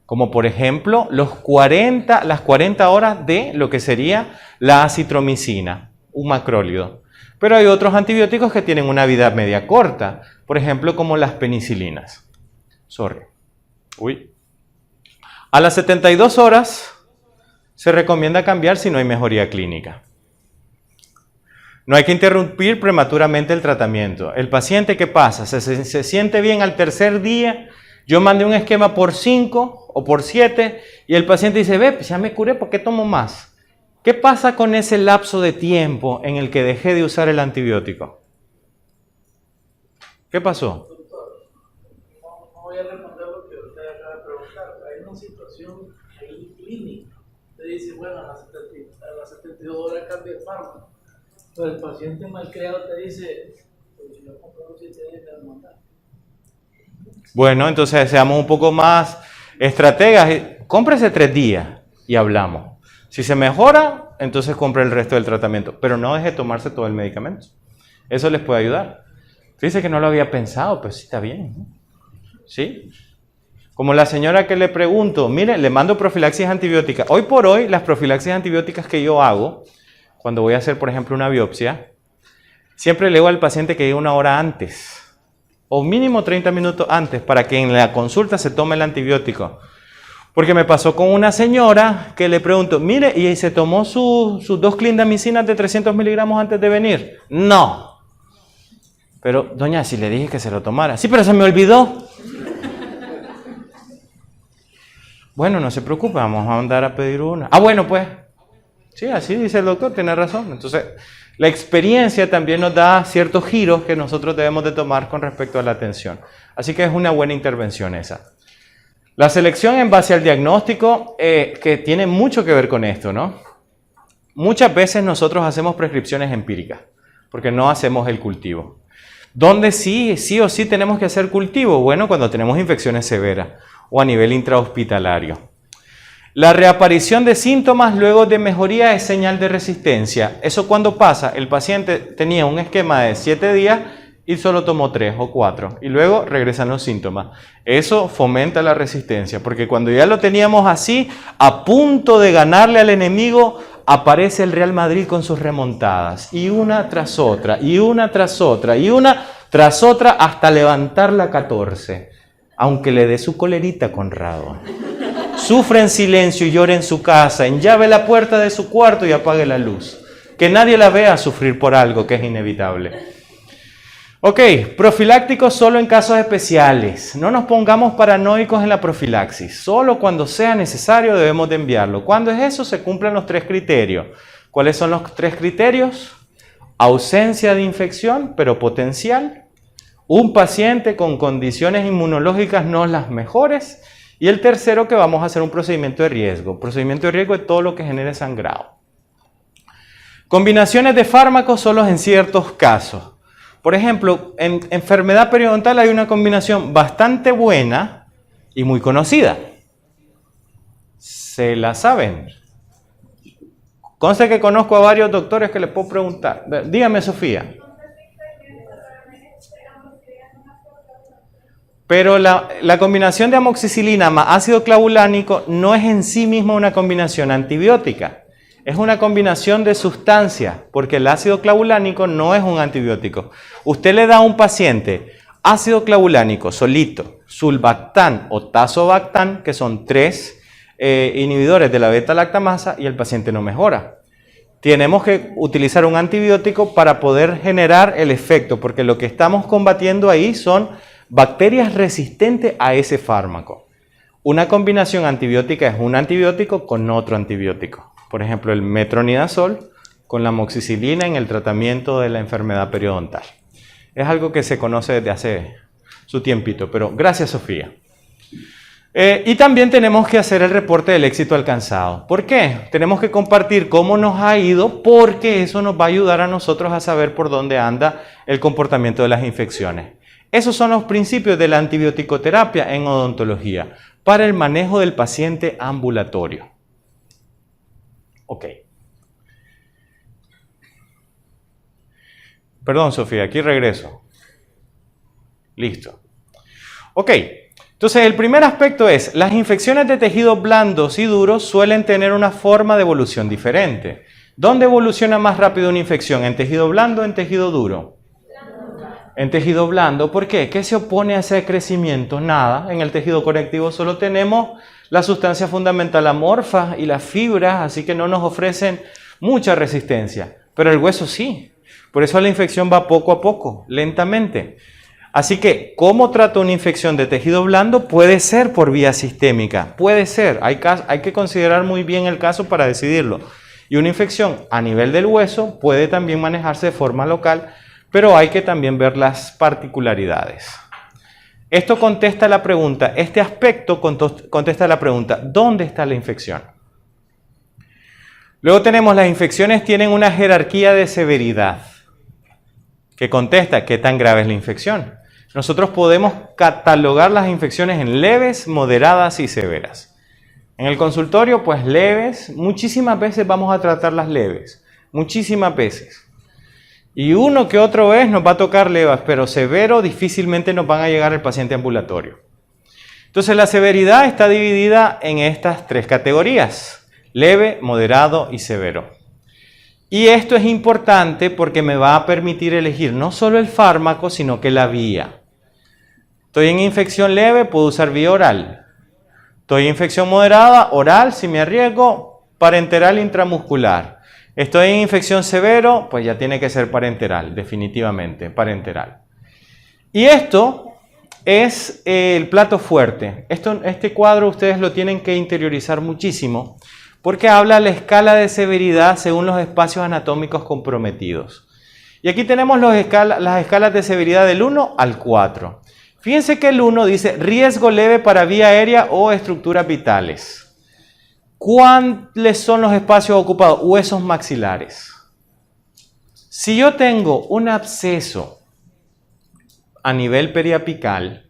como por ejemplo las 40 horas de lo que sería la acitromicina, un macrólido. Pero hay otros antibióticos que tienen una vida media corta, por ejemplo como las penicilinas. A las 72 horas se recomienda cambiar si no hay mejoría clínica. No hay que interrumpir prematuramente el tratamiento. El paciente, ¿qué pasa? Se siente bien al tercer día, yo mandé un esquema por 5 o por 7 y el paciente dice, pues ya me curé, ¿por qué tomo más? ¿Qué pasa con ese lapso de tiempo en el que dejé de usar el antibiótico? ¿Qué pasó? Doctor, no voy a responder lo que usted acaba de preguntar. Hay una situación ahí clínica. Usted dice, bueno, a las 72 horas cambia el fármaco. Pero el paciente malcriado te dice, pues si yo compro 7 días, te voy a mandar. Bueno, entonces seamos un poco más estrategas. Cómprese 3 días y hablamos. Si se mejora, entonces compre el resto del tratamiento, pero no deje de tomarse todo el medicamento. Eso les puede ayudar. Dice que no lo había pensado, pero sí está bien, ¿no? ¿Sí? Como la señora que le pregunto, mire, le mando profilaxis antibiótica. Hoy por hoy, las profilaxis antibióticas que yo hago, cuando voy a hacer, por ejemplo, una biopsia, siempre le digo al paciente que llegue 1 hora antes, o mínimo 30 minutos antes, para que en la consulta se tome el antibiótico. Porque me pasó con una señora que le pregunto, mire, ¿y se tomó sus 2 clindamicinas de 300 miligramos antes de venir? No. Pero, doña, si le dije que se lo tomara. Sí, pero se me olvidó. Bueno, no se preocupe, vamos a andar a pedir una. Ah, bueno, pues. Sí, así dice el doctor, tiene razón. Entonces, la experiencia también nos da ciertos giros que nosotros debemos de tomar con respecto a la atención. Así que es una buena intervención esa. La selección en base al diagnóstico, que tiene mucho que ver con esto, ¿no? Muchas veces nosotros hacemos prescripciones empíricas, porque no hacemos el cultivo. ¿Dónde sí o sí tenemos que hacer cultivo? Bueno, cuando tenemos infecciones severas o a nivel intrahospitalario. La reaparición de síntomas luego de mejoría es señal de resistencia. ¿Eso cuando pasa? El paciente tenía un esquema de 7 días y solo tomó 3 o 4 y luego regresan los síntomas. Eso fomenta la resistencia, porque cuando ya lo teníamos así, a punto de ganarle al enemigo, aparece el Real Madrid con sus remontadas, y una tras otra, y una tras otra, y una tras otra, hasta levantar la 14, aunque le dé su colerita, Conrado. Sufre en silencio y llora en su casa, enllave la puerta de su cuarto y apague la luz. Que nadie la vea sufrir por algo que es inevitable. Ok, profilácticos solo en casos especiales. No nos pongamos paranoicos en la profilaxis. Solo cuando sea necesario debemos de enviarlo. ¿Cuándo es eso? Se cumplen los 3 criterios. ¿Cuáles son los 3 criterios? Ausencia de infección, pero potencial. Un paciente con condiciones inmunológicas no las mejores. Y el tercero, que vamos a hacer un procedimiento de riesgo. Procedimiento de riesgo es todo lo que genere sangrado. Combinaciones de fármacos solo en ciertos casos. Por ejemplo, en enfermedad periodontal hay una combinación bastante buena y muy conocida. ¿Se la saben? Conste que conozco a varios doctores que les puedo preguntar. Dígame, Sofía. Pero la combinación de amoxicilina más ácido clavulánico no es en sí misma una combinación antibiótica. Es una combinación de sustancias, porque el ácido clavulánico no es un antibiótico. Usted le da a un paciente ácido clavulánico solito, sulbactán o tazobactán, que son 3 inhibidores de la beta-lactamasa, y el paciente no mejora. Tenemos que utilizar un antibiótico para poder generar el efecto, porque lo que estamos combatiendo ahí son bacterias resistentes a ese fármaco. Una combinación antibiótica es un antibiótico con otro antibiótico. Por ejemplo, el metronidazol con la amoxicilina en el tratamiento de la enfermedad periodontal. Es algo que se conoce desde hace su tiempito, pero gracias, Sofía. Y también tenemos que hacer el reporte del éxito alcanzado. ¿Por qué? Tenemos que compartir cómo nos ha ido porque eso nos va a ayudar a nosotros a saber por dónde anda el comportamiento de las infecciones. Esos son los principios de la antibioticoterapia en odontología para el manejo del paciente ambulatorio. Ok. Perdón, Sofía, aquí regreso. Listo. Ok. Entonces, el primer aspecto es, las infecciones de tejidos blandos y duros suelen tener una forma de evolución diferente. ¿Dónde evoluciona más rápido una infección? ¿En tejido blando o en tejido duro? En tejido blando. ¿Por qué? ¿Qué se opone a ese crecimiento? Nada. En el tejido conectivo solo tenemos la sustancia fundamental amorfa y las fibras, así que no nos ofrecen mucha resistencia. Pero el hueso sí. Por eso la infección va poco a poco, lentamente. Así que, ¿cómo trato una infección de tejido blando? Puede ser por vía sistémica, puede ser. Hay que considerar muy bien el caso para decidirlo. Y una infección a nivel del hueso puede también manejarse de forma local, pero hay que también ver las particularidades. Esto contesta la pregunta, este aspecto contesta la pregunta, ¿dónde está la infección? Luego tenemos las infecciones tienen una jerarquía de severidad, que contesta qué tan grave es la infección. Nosotros podemos catalogar las infecciones en leves, moderadas y severas. En el consultorio, pues leves, muchísimas veces vamos a tratar las leves, muchísimas veces. Y uno que otro vez nos va a tocar leves, pero severo difícilmente nos van a llegar al paciente ambulatorio. Entonces la severidad está dividida en estas tres categorías, leve, moderado y severo. Y esto es importante porque me va a permitir elegir no solo el fármaco, sino que la vía. Estoy en infección leve, puedo usar vía oral. Estoy en infección moderada, oral, si me arriesgo, parenteral intramuscular. Estoy en infección severo, pues ya tiene que ser parenteral, definitivamente, parenteral. Y esto es el plato fuerte. Este cuadro ustedes lo tienen que interiorizar muchísimo, porque habla la escala de severidad según los espacios anatómicos comprometidos. Y aquí tenemos las escalas de severidad del 1 al 4. Fíjense que el 1 dice riesgo leve para vía aérea o estructuras vitales. ¿Cuáles son los espacios ocupados? Huesos maxilares. Si yo tengo un absceso a nivel periapical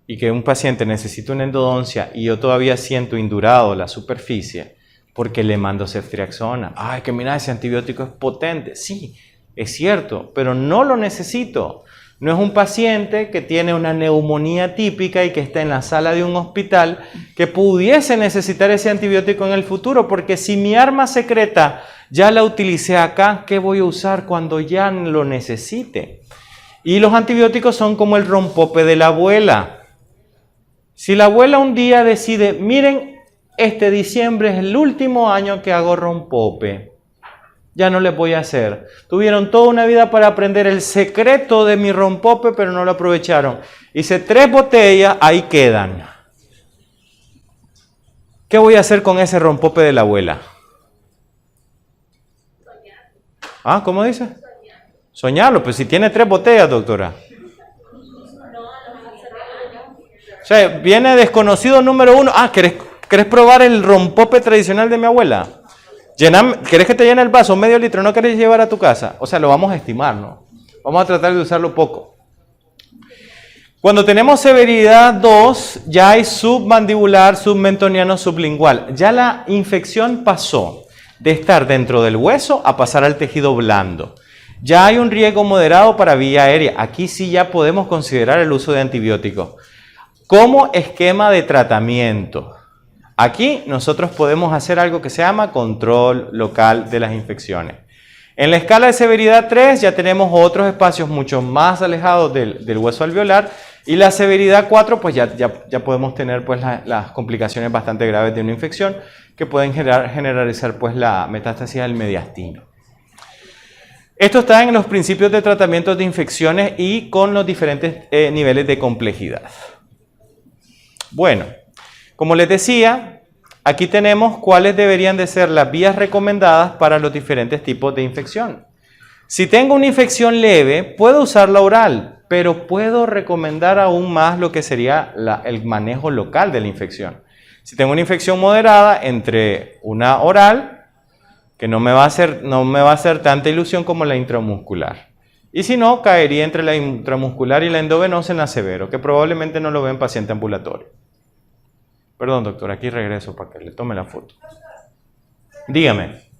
y que un paciente necesita una endodoncia y yo todavía siento indurado la superficie porque le mando ceftriaxona. Ay, que mira, ese antibiótico es potente. Sí, es cierto, pero no lo necesito. No es un paciente que tiene una neumonía típica y que está en la sala de un hospital que pudiese necesitar ese antibiótico en el futuro, porque si mi arma secreta ya la utilicé acá, ¿qué voy a usar cuando ya lo necesite? Y los antibióticos son como el rompope de la abuela. Si la abuela un día decide, miren, este diciembre es el último año que hago rompope, ya no les voy a hacer. Tuvieron toda una vida para aprender el secreto de mi rompope, pero no lo aprovecharon. Hice 3 botellas, ahí quedan. ¿Qué voy a hacer con ese rompope de la abuela? Ah, ¿cómo dice? Soñarlo, pues si tiene 3 botellas, doctora. O sea, viene desconocido número 1. Ah, ¿querés probar el rompope tradicional de mi abuela? ¿Querés que te llene el vaso? Medio litro, ¿no querés llevar a tu casa? O sea, lo vamos a estimar, ¿no? Vamos a tratar de usarlo poco. Cuando tenemos severidad 2, ya hay submandibular, submentoniano, sublingual. Ya la infección pasó de estar dentro del hueso a pasar al tejido blando. Ya hay un riesgo moderado para vía aérea. Aquí sí ya podemos considerar el uso de antibióticos como esquema de tratamiento. Aquí nosotros podemos hacer algo que se llama control local de las infecciones. En la escala de severidad 3 ya tenemos otros espacios mucho más alejados del hueso alveolar, y la severidad 4 pues ya podemos tener pues las complicaciones bastante graves de una infección que pueden generalizar pues la metástasis al mediastino. Esto está en los principios de tratamiento de infecciones y con los diferentes niveles de complejidad. Bueno, como les decía, aquí tenemos cuáles deberían de ser las vías recomendadas para los diferentes tipos de infección. Si tengo una infección leve, puedo usar la oral, pero puedo recomendar aún más lo que sería el manejo local de la infección. Si tengo una infección moderada, entre una oral, que no me va a hacer tanta ilusión como la intramuscular. Y si no, caería entre la intramuscular y la endovenosa en la severo, que probablemente no lo ve en paciente ambulatorio. Perdón, doctor, aquí regreso para que le tome la foto. Dígame.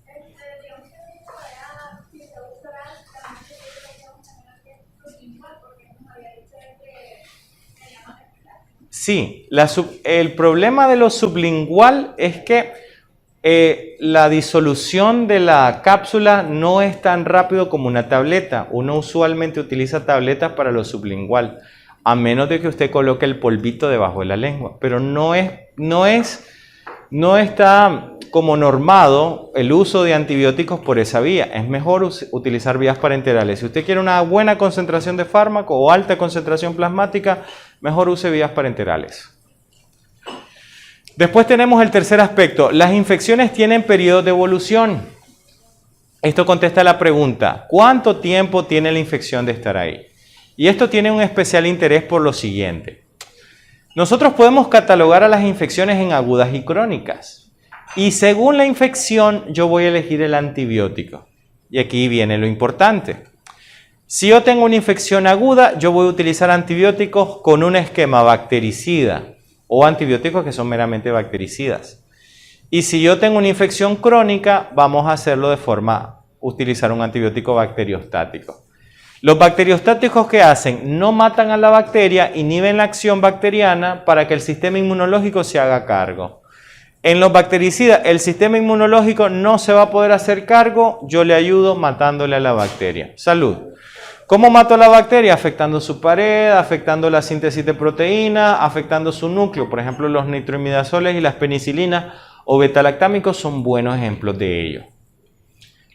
Sí, el problema de lo sublingual es que la disolución de la cápsula no es tan rápido como una tableta. Uno usualmente utiliza tabletas para lo sublingual, a menos de que usted coloque el polvito debajo de la lengua. Pero no está como normado el uso de antibióticos por esa vía. Es mejor utilizar vías parenterales. Si usted quiere una buena concentración de fármaco o alta concentración plasmática, mejor use vías parenterales. Después tenemos el tercer aspecto. Las infecciones tienen periodos de evolución. Esto contesta la pregunta, ¿cuánto tiempo tiene la infección de estar ahí? Y esto tiene un especial interés por lo siguiente. Nosotros podemos catalogar a las infecciones en agudas y crónicas. Y según la infección, yo voy a elegir el antibiótico. Y aquí viene lo importante. Si yo tengo una infección aguda, yo voy a utilizar antibióticos con un esquema bactericida o antibióticos que son meramente bactericidas. Y si yo tengo una infección crónica, vamos a hacerlo utilizar un antibiótico bacteriostático. Los bacteriostáticos, ¿qué hacen? No matan a la bacteria, inhiben la acción bacteriana para que el sistema inmunológico se haga cargo. En los bactericidas, el sistema inmunológico no se va a poder hacer cargo, yo le ayudo matándole a la bacteria. Salud. ¿Cómo mato a la bacteria? Afectando su pared, afectando la síntesis de proteína, afectando su núcleo. Por ejemplo, los nitroimidazoles y las penicilinas o betalactámicos son buenos ejemplos de ello.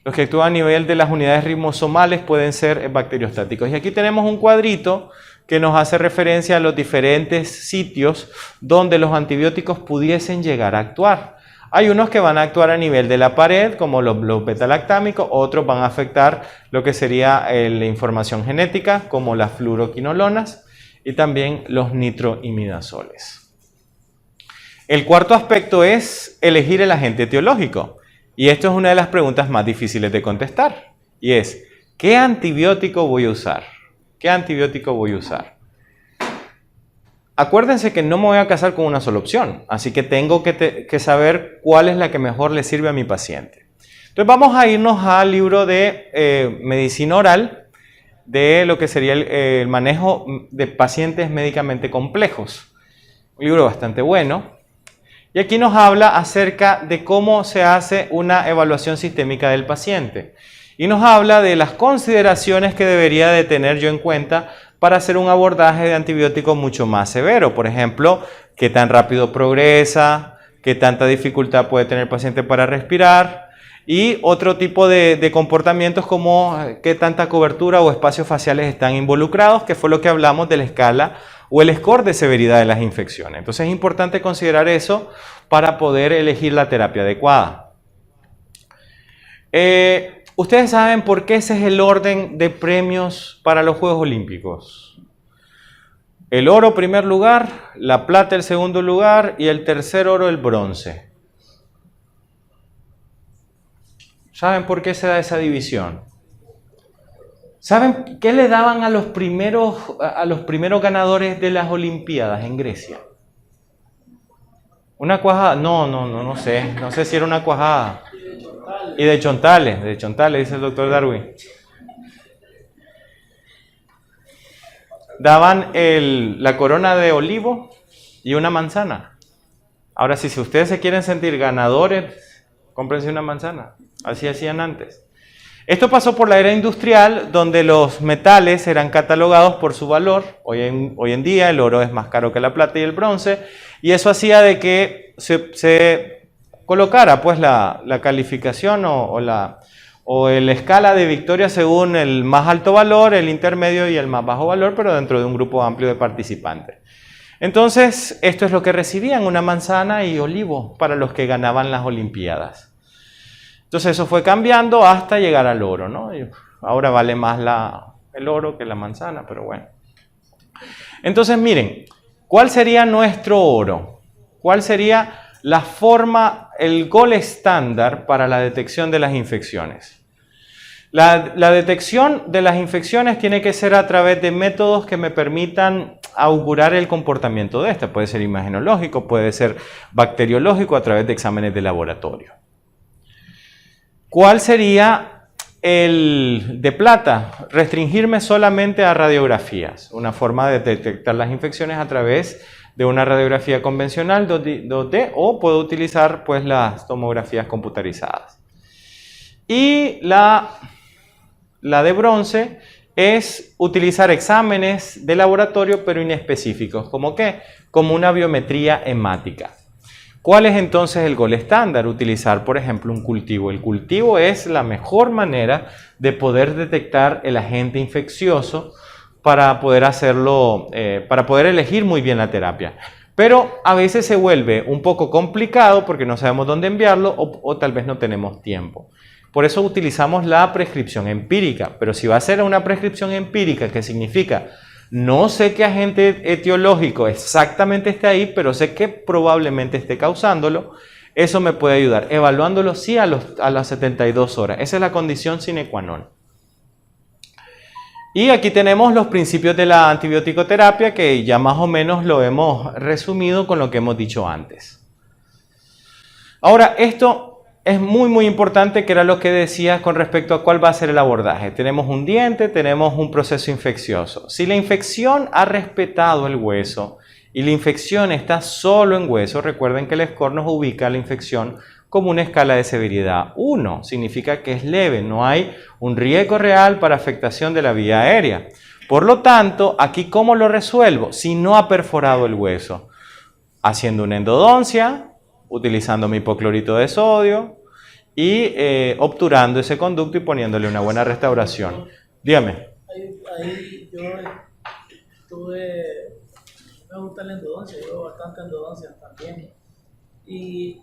Los que actúan a nivel de las unidades ribosomales pueden ser bacteriostáticos. Y aquí tenemos un cuadrito que nos hace referencia a los diferentes sitios donde los antibióticos pudiesen llegar a actuar. Hay unos que van a actuar a nivel de la pared, como los betalactámicos, otros van a afectar lo que sería la información genética, como las fluoroquinolonas, y también los nitroimidazoles. El cuarto aspecto es elegir el agente etiológico. Y esto es una de las preguntas más difíciles de contestar. Y es, ¿qué antibiótico voy a usar? ¿Qué antibiótico voy a usar? Acuérdense que no me voy a casar con una sola opción, así que tengo que saber cuál es la que mejor le sirve a mi paciente. Entonces vamos a irnos al libro de medicina oral, de lo que sería el manejo de pacientes médicamente complejos. Un libro bastante bueno. Y aquí nos habla acerca de cómo se hace una evaluación sistémica del paciente. Y nos habla de las consideraciones que debería de tener yo en cuenta para hacer un abordaje de antibiótico mucho más severo. Por ejemplo, qué tan rápido progresa, qué tanta dificultad puede tener el paciente para respirar y otro tipo de comportamientos como qué tanta cobertura o espacios faciales están involucrados, que fue lo que hablamos de la escala o el score de severidad de las infecciones. Entonces es importante considerar eso para poder elegir la terapia adecuada. Ustedes saben por qué ese es el orden de premios para los Juegos Olímpicos. El oro primer lugar, la plata el segundo lugar y el tercer oro el bronce. ¿Saben por qué se da esa división? ¿Saben qué le daban a los primeros ganadores de las Olimpiadas en Grecia? ¿Una cuajada? No sé. No sé si era una cuajada. Y de chontales, dice el doctor Darwin. Daban la corona de olivo y una manzana. Ahora, si ustedes se quieren sentir ganadores, cómprense una manzana. Así hacían antes. Esto pasó por la era industrial, donde los metales eran catalogados por su valor. Hoy en día el oro es más caro que la plata y el bronce, y eso hacía de que se colocara pues la calificación o la escala de victoria según el más alto valor, el intermedio y el más bajo valor, pero dentro de un grupo amplio de participantes. Entonces, esto es lo que recibían, una manzana y olivo para los que ganaban las Olimpiadas. Entonces eso fue cambiando hasta llegar al oro, ¿no? Y ahora vale más el oro que la manzana, pero bueno. Entonces, miren, ¿cuál sería nuestro oro? ¿Cuál sería la forma, el gold estándar para la detección de las infecciones? La detección de las infecciones tiene que ser a través de métodos que me permitan augurar el comportamiento de esta. Puede ser imagenológico, puede ser bacteriológico a través de exámenes de laboratorio. ¿Cuál sería el de plata? Restringirme solamente a radiografías. Una forma de detectar las infecciones a través de una radiografía convencional 2D o puedo utilizar pues las tomografías computarizadas. Y la de bronce es utilizar exámenes de laboratorio pero inespecíficos. ¿Cómo qué? Como una biometría hemática. ¿Cuál es entonces el gold estándar? Utilizar, por ejemplo, un cultivo. El cultivo es la mejor manera de poder detectar el agente infeccioso para poder hacerlo, para poder elegir muy bien la terapia. Pero a veces se vuelve un poco complicado porque no sabemos dónde enviarlo o tal vez no tenemos tiempo. Por eso utilizamos la prescripción empírica. Pero si va a ser una prescripción empírica, que significa no sé qué agente etiológico exactamente esté ahí, pero sé que probablemente esté causándolo, eso me puede ayudar. Evaluándolo sí a las 72 horas. Esa es la condición sine qua non. Y aquí tenemos los principios de la antibioticoterapia que ya más o menos lo hemos resumido con lo que hemos dicho antes. Ahora, esto es muy importante, que era lo que decía con respecto a cuál va a ser el abordaje. Tenemos un diente, tenemos un proceso infeccioso. Si la infección ha respetado el hueso y la infección está solo en hueso, recuerden que el SCORR nos ubica la infección como una escala de severidad 1. Significa que es leve, no hay un riesgo real para afectación de la vía aérea. Por lo tanto, aquí ¿cómo lo resuelvo? Si no ha perforado el hueso, haciendo una endodoncia, utilizando mi hipoclorito de sodio y obturando ese conducto y poniéndole una buena restauración. Dígame. Ahí yo tuve, me gusta la endodoncia, yo veo bastante endodoncia también. Y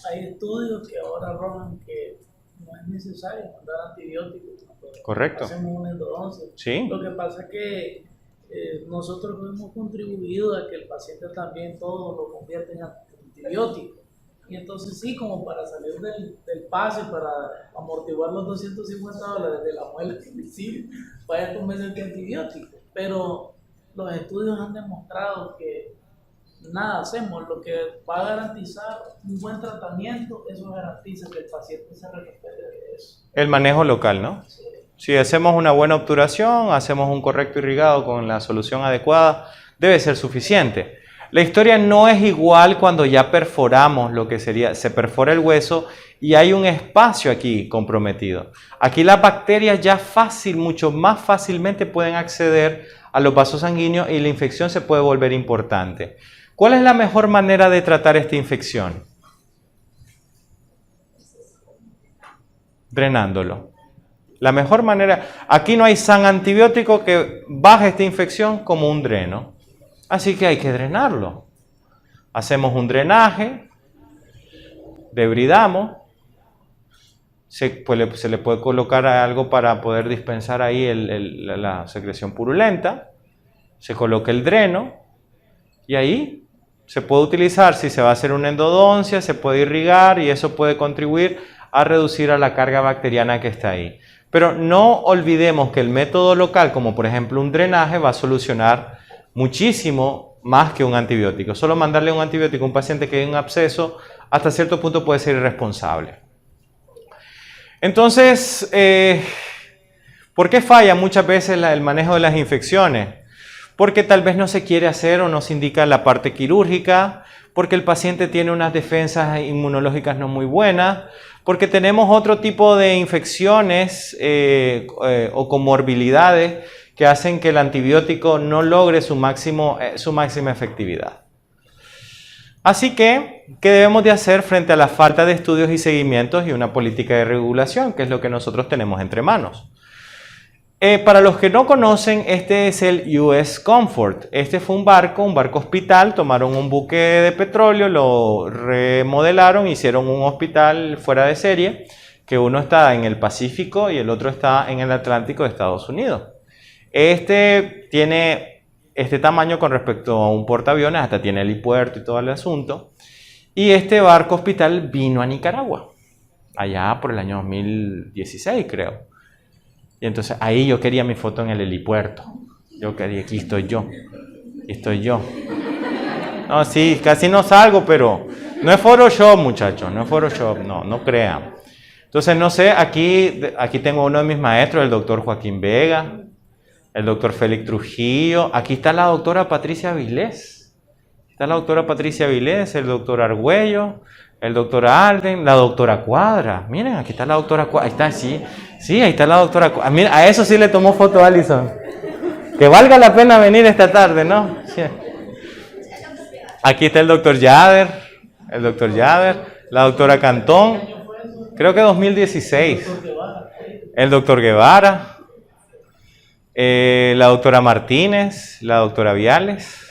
hay estudios que ahora arrojan que no es necesario mandar antibióticos. Correcto. Hacemos una endodoncia. Sí. Lo que pasa es que nosotros hemos contribuido a que el paciente también todo lo convierta en antibiótico. Y entonces sí, como para salir del pase, para amortiguar los $250 de la muela que recibe, vaya a comerse el antibiótico. Pero los estudios han demostrado que nada hacemos. Lo que va a garantizar un buen tratamiento, eso garantiza que el paciente se recupere de eso. El manejo local, ¿no? Sí. Si hacemos una buena obturación, hacemos un correcto irrigado con la solución adecuada, debe ser suficiente. La historia no es igual cuando ya perforamos lo que sería, se perfora el hueso y hay un espacio aquí comprometido. Aquí las bacterias ya mucho más fácilmente pueden acceder a los vasos sanguíneos y la infección se puede volver importante. ¿Cuál es la mejor manera de tratar esta infección? Drenándolo. La mejor manera, aquí no hay san antibiótico que baje esta infección como un dreno. Así que hay que drenarlo. Hacemos un drenaje, debridamos, se le puede colocar algo para poder dispensar ahí la secreción purulenta, se coloca el dreno y ahí se puede utilizar, si se va a hacer una endodoncia, se puede irrigar y eso puede contribuir a reducir a la carga bacteriana que está ahí. Pero no olvidemos que el método local, como por ejemplo un drenaje, va a solucionar muchísimo más que un antibiótico. Solo mandarle un antibiótico a un paciente que tiene un absceso hasta cierto punto puede ser irresponsable. Entonces, ¿por qué falla muchas veces el manejo de las infecciones? Porque tal vez no se quiere hacer o no se indica la parte quirúrgica, porque el paciente tiene unas defensas inmunológicas no muy buenas, porque tenemos otro tipo de infecciones o comorbilidades que hacen que el antibiótico no logre su máxima efectividad. Así que, ¿qué debemos de hacer frente a la falta de estudios y seguimientos y una política de regulación, que es lo que nosotros tenemos entre manos? Para los que no conocen, este es el US Comfort. Este fue un barco hospital, tomaron un buque de petróleo, lo remodelaron, hicieron un hospital fuera de serie, que uno está en el Pacífico y el otro está en el Atlántico de Estados Unidos. Este tiene este tamaño con respecto a un portaaviones, hasta tiene helipuerto y todo el asunto. Y este barco hospital vino a Nicaragua, allá por el año 2016 creo. Y entonces ahí yo quería mi foto en el helipuerto. Yo quería, aquí estoy yo. Aquí estoy yo. No, sí, casi no salgo, pero no es Photoshop, muchachos, no es Photoshop, no crean. Entonces, no sé, aquí tengo uno de mis maestros, el doctor Joaquín Vega, el doctor Félix Trujillo. Aquí está la doctora Patricia Vilés. Está la doctora Patricia Vilés, el doctor Argüello, el doctor Alden, la doctora Cuadra. Miren, aquí está la doctora Cuadra. Ahí está, sí, ahí está la doctora Cuadra. Mira, a eso sí le tomó foto a Alison. Que valga la pena venir esta tarde, ¿no? Sí. Aquí está el doctor Yader, la doctora Cantón, creo que 2016. El doctor Guevara, la doctora Martínez, la doctora Viales.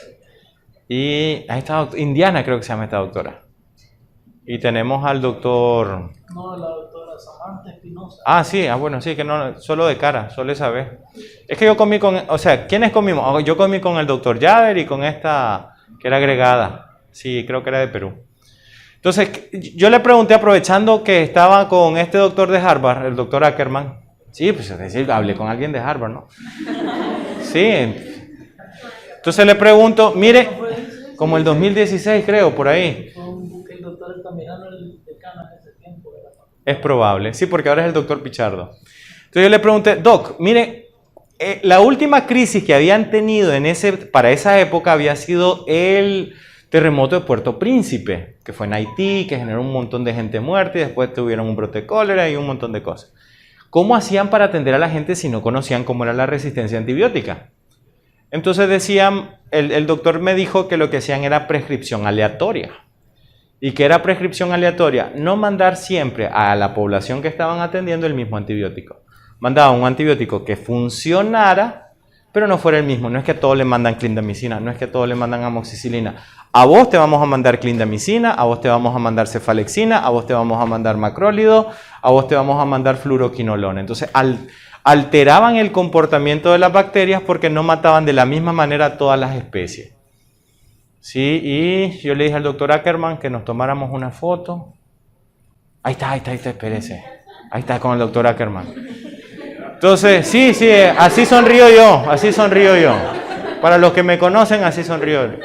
Y ahí está Indiana, creo que se llama esta doctora. Y tenemos al doctor... No, la doctora Samantha Espinosa. Ah, sí, bueno, sí, que no, solo de cara, solo esa vez. Es que yo comí con... O sea, ¿quiénes comimos? Yo comí con el doctor Yader y con esta, que era agregada. Sí, creo que era de Perú. Entonces, yo le pregunté, aprovechando que estaba con este doctor de Harvard, el doctor Ackerman. Sí, pues es decir, hablé con alguien de Harvard, ¿no? Sí. Entonces le pregunto, mire, como el 2016 creo, por ahí. El doctor Altamirano, el decano en ese tiempo. Es probable, sí, porque ahora es el doctor Pichardo. Entonces yo le pregunté, Doc, mire, la última crisis que habían tenido para esa época había sido el terremoto de Puerto Príncipe, que fue en Haití, que generó un montón de gente muerta y después tuvieron un brote de cólera y un montón de cosas. ¿Cómo hacían para atender a la gente si no conocían cómo era la resistencia antibiótica? Entonces decían, el doctor me dijo que lo que hacían era prescripción aleatoria. ¿Y qué era prescripción aleatoria? No mandar siempre a la población que estaban atendiendo el mismo antibiótico. Mandaban un antibiótico que funcionara, pero no fuera el mismo. No es que a todos le mandan clindamicina, no es que a todos le mandan amoxicilina. A vos te vamos a mandar clindamicina, a vos te vamos a mandar cefalexina, a vos te vamos a mandar macrólido, a vos te vamos a mandar fluoroquinolona. Entonces, alteraban el comportamiento de las bacterias porque no mataban de la misma manera a todas las especies. Sí, y yo le dije al doctor Ackerman que nos tomáramos una foto. Ahí está, espérese. Ahí está con el doctor Ackerman. Entonces, sí, así sonrío yo. Para los que me conocen, así sonrío yo.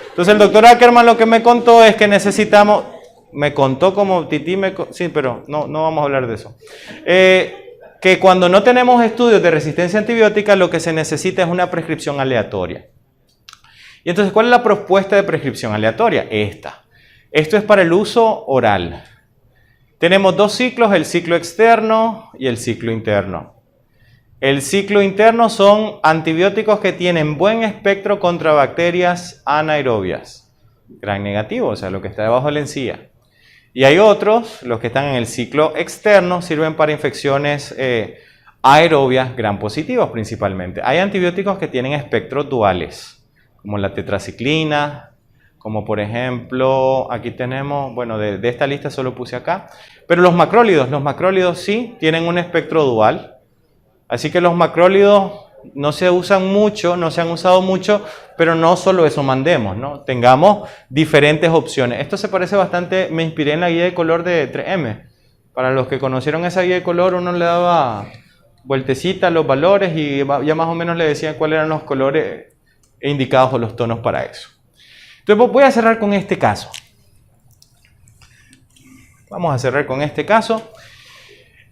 Entonces el doctor Ackerman lo que me contó es que necesitamos, me contó como Titi, sí, pero no vamos a hablar de eso. Que cuando no tenemos estudios de resistencia antibiótica, lo que se necesita es una prescripción aleatoria. Y entonces, ¿cuál es la propuesta de prescripción aleatoria? Esta. Esto es para el uso oral. Tenemos dos ciclos, el ciclo externo y el ciclo interno. El ciclo interno son antibióticos que tienen buen espectro contra bacterias anaerobias. Gran negativo, o sea, lo que está debajo de la encía. Y hay otros, los que están en el ciclo externo, sirven para infecciones aerobias, gran positivos principalmente. Hay antibióticos que tienen espectros duales, como la tetraciclina, como por ejemplo, aquí tenemos, bueno, de esta lista solo puse acá, pero los macrólidos sí tienen un espectro dual. Así que los macrólidos no se usan mucho, no se han usado mucho, pero no solo eso mandemos, ¿no? Tengamos diferentes opciones. Esto se parece bastante, me inspiré en la guía de color de 3M. Para los que conocieron esa guía de color, uno le daba vueltecita a los valores y ya más o menos le decían cuáles eran los colores indicados o los tonos para eso. Entonces voy a cerrar con este caso. Vamos a cerrar con este caso.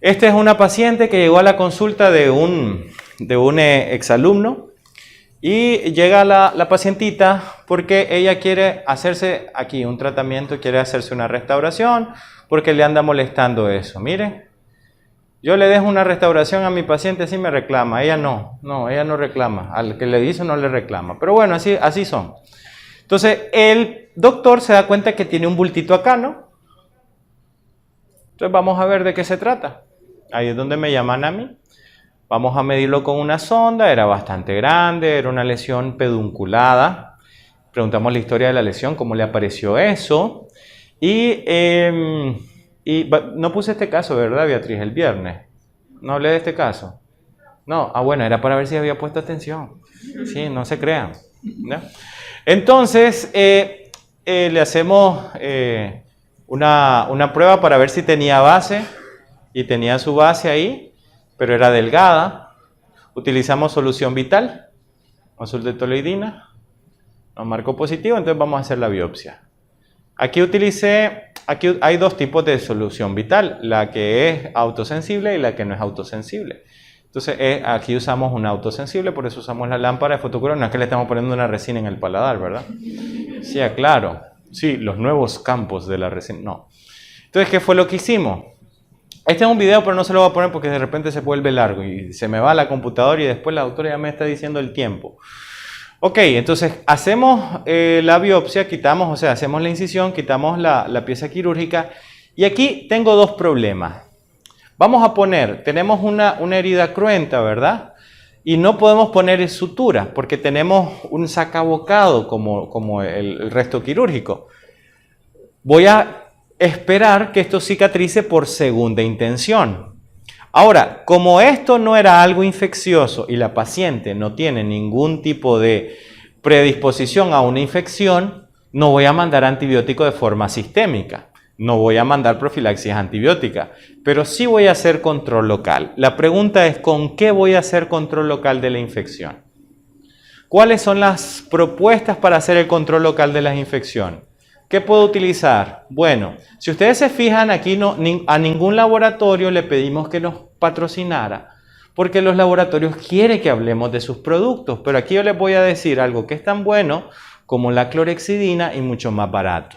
Esta es una paciente que llegó a la consulta de un exalumno y llega la pacientita porque ella quiere hacerse aquí un tratamiento, quiere hacerse una restauración porque le anda molestando eso. Miren, yo le dejo una restauración a mi paciente, sí me reclama, ella no reclama, al que le hizo no le reclama, pero bueno, así son. Entonces el doctor se da cuenta que tiene un bultito acá, ¿no? Entonces vamos a ver de qué se trata. Ahí es donde me llaman a mí. Vamos a medirlo con una sonda, era bastante grande, era una lesión pedunculada. Preguntamos la historia de la lesión, cómo le apareció eso. Y no puse este caso, ¿verdad, Beatriz? El viernes. ¿No hablé de este caso? No, bueno, era para ver si había puesto atención. Sí, no se crean. ¿no? Entonces, le hacemos una prueba para ver si tenía base, y tenía su base ahí, pero era delgada. Utilizamos solución vital, azul de toluidina, nos marcó positivo, entonces vamos a hacer la biopsia. Aquí hay dos tipos de solución vital, la que es autosensible y la que no es autosensible. Entonces aquí usamos una autosensible, por eso usamos la lámpara de fotocuro. No es que le estamos poniendo una resina en el paladar, ¿verdad? Sí, claro. Sí, los nuevos campos de la resina. No. Entonces, ¿qué fue lo que hicimos? Este es un video, pero no se lo voy a poner porque de repente se vuelve largo y se me va la computadora y después la doctora ya me está diciendo el tiempo. Ok, entonces hacemos la biopsia, hacemos la incisión, quitamos la pieza quirúrgica y aquí tengo dos problemas. Vamos a tenemos una herida cruenta, ¿verdad? Y no podemos poner suturas porque tenemos un sacabocado como el resto quirúrgico. Voy a esperar que esto cicatrice por segunda intención. Ahora, como esto no era algo infeccioso y la paciente no tiene ningún tipo de predisposición a una infección, no voy a mandar antibiótico de forma sistémica. No voy a mandar profilaxis antibiótica, pero sí voy a hacer control local. La pregunta es, ¿con qué voy a hacer control local de la infección? ¿Cuáles son las propuestas para hacer el control local de la infección? ¿Qué puedo utilizar? Bueno, si ustedes se fijan, aquí a ningún laboratorio le pedimos que nos patrocinara, porque los laboratorios quieren que hablemos de sus productos, pero aquí yo les voy a decir algo que es tan bueno como la clorhexidina y mucho más barato,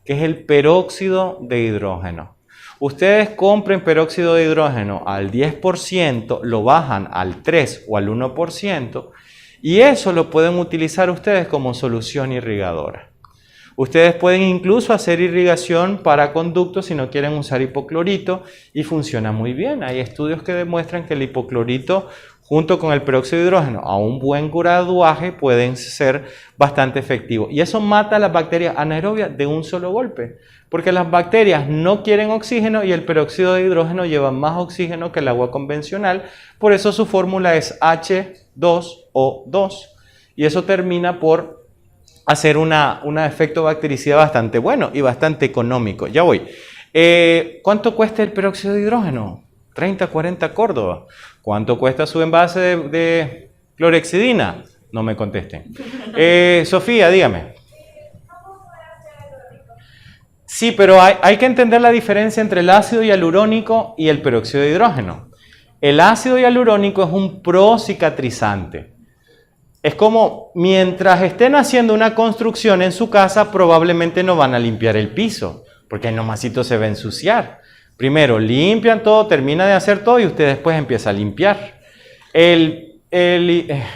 que es el peróxido de hidrógeno. Ustedes compren peróxido de hidrógeno al 10%, lo bajan al 3 o al 1%, y eso lo pueden utilizar ustedes como solución irrigadora. Ustedes pueden incluso hacer irrigación para conductos si no quieren usar hipoclorito y funciona muy bien. Hay estudios que demuestran que el hipoclorito junto con el peróxido de hidrógeno a un buen graduaje pueden ser bastante efectivos. Y eso mata a las bacterias anaerobias de un solo golpe, porque las bacterias no quieren oxígeno y el peróxido de hidrógeno lleva más oxígeno que el agua convencional. Por eso su fórmula es H2O2 y eso termina por hacer un efecto bactericida bastante bueno y bastante económico. Ya voy. ¿Cuánto cuesta el peróxido de hidrógeno? 30, 40 Córdoba. ¿Cuánto cuesta su envase de clorhexidina? No me contesten. Sofía, dígame. Sí, pero hay que entender la diferencia entre el ácido hialurónico y el peróxido de hidrógeno. El ácido hialurónico es un procicatrizante. Es como, mientras estén haciendo una construcción en su casa, probablemente no van a limpiar el piso, porque el nomasito se va a ensuciar. Primero limpian todo, termina de hacer todo y usted después empieza a limpiar.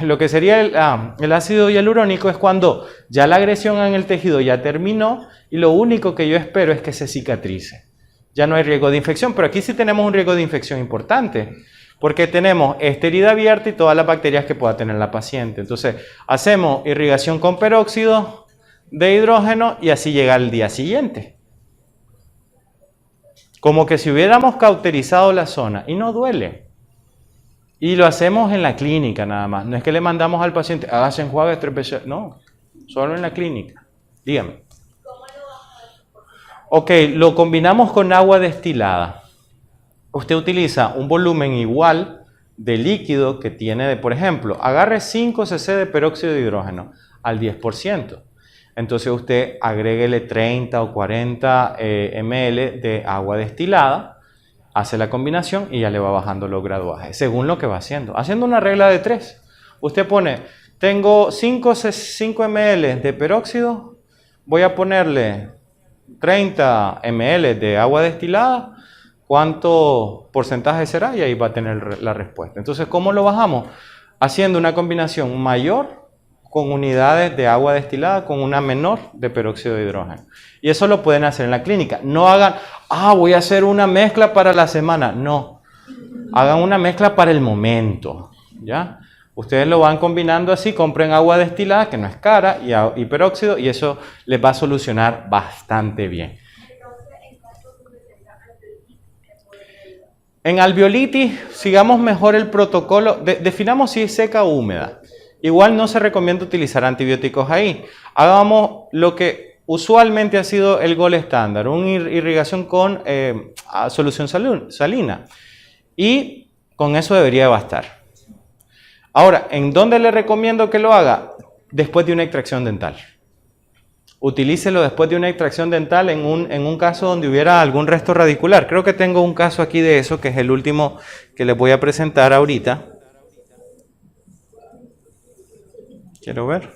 Lo que sería el ácido hialurónico es cuando ya la agresión en el tejido ya terminó y lo único que yo espero es que se cicatrice. Ya no hay riesgo de infección, pero aquí sí tenemos un riesgo de infección importante. Porque tenemos esta herida abierta y todas las bacterias que pueda tener la paciente. Entonces, hacemos irrigación con peróxido de hidrógeno y así llega al día siguiente. Como que si hubiéramos cauterizado la zona y no duele. Y lo hacemos en la clínica nada más. No es que le mandamos al paciente, hágase enjuague 3 veces. No, solo en la clínica. Dígame. Ok, lo combinamos con agua destilada. Usted utiliza un volumen igual de líquido que tiene, por ejemplo, agarre 5 cc de peróxido de hidrógeno al 10%. Entonces usted agréguele 30 o 40 ml de agua destilada, hace la combinación y ya le va bajando los graduajes, según lo que va haciendo. Haciendo una regla de 3. Usted pone, tengo 5 ml de peróxido, voy a ponerle 30 ml de agua destilada, ¿cuánto porcentaje será? Y ahí va a tener la respuesta. Entonces, ¿cómo lo bajamos? Haciendo una combinación mayor con unidades de agua destilada con una menor de peróxido de hidrógeno. Y eso lo pueden hacer en la clínica. No hagan, voy a hacer una mezcla para la semana. No, hagan una mezcla para el momento, ¿ya? Ustedes lo van combinando así, compren agua destilada, que no es cara, y peróxido, y eso les va a solucionar bastante bien. En alveolitis, sigamos mejor el protocolo, definamos si es seca o húmeda. igual no se recomienda utilizar antibióticos ahí. Hagamos lo que usualmente ha sido el gol estándar, una irrigación con solución salina. Y con eso debería bastar. Ahora, ¿en dónde le recomiendo que lo haga? Después de una extracción dental. Utilícelo después de una extracción dental en un caso donde hubiera algún resto radicular. Creo que tengo un caso aquí de eso, que es el último que les voy a presentar ahorita. Quiero ver.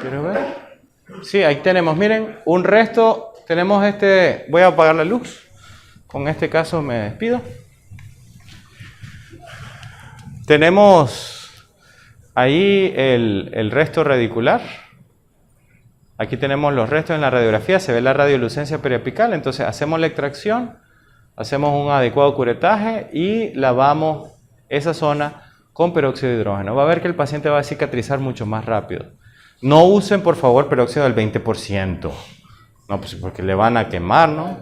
Quiero ver. Sí, ahí tenemos, miren, un resto. Tenemos este, voy a apagar la luz. Con este caso me despido. Tenemos ahí el resto radicular. Aquí tenemos los restos en la radiografía, se ve la radiolucencia periapical. Entonces hacemos la extracción, hacemos un adecuado curetaje y lavamos esa zona con peróxido de hidrógeno. Va a ver que el paciente va a cicatrizar mucho más rápido. No usen, por favor, peróxido del 20%. No, pues porque le van a quemar, ¿no?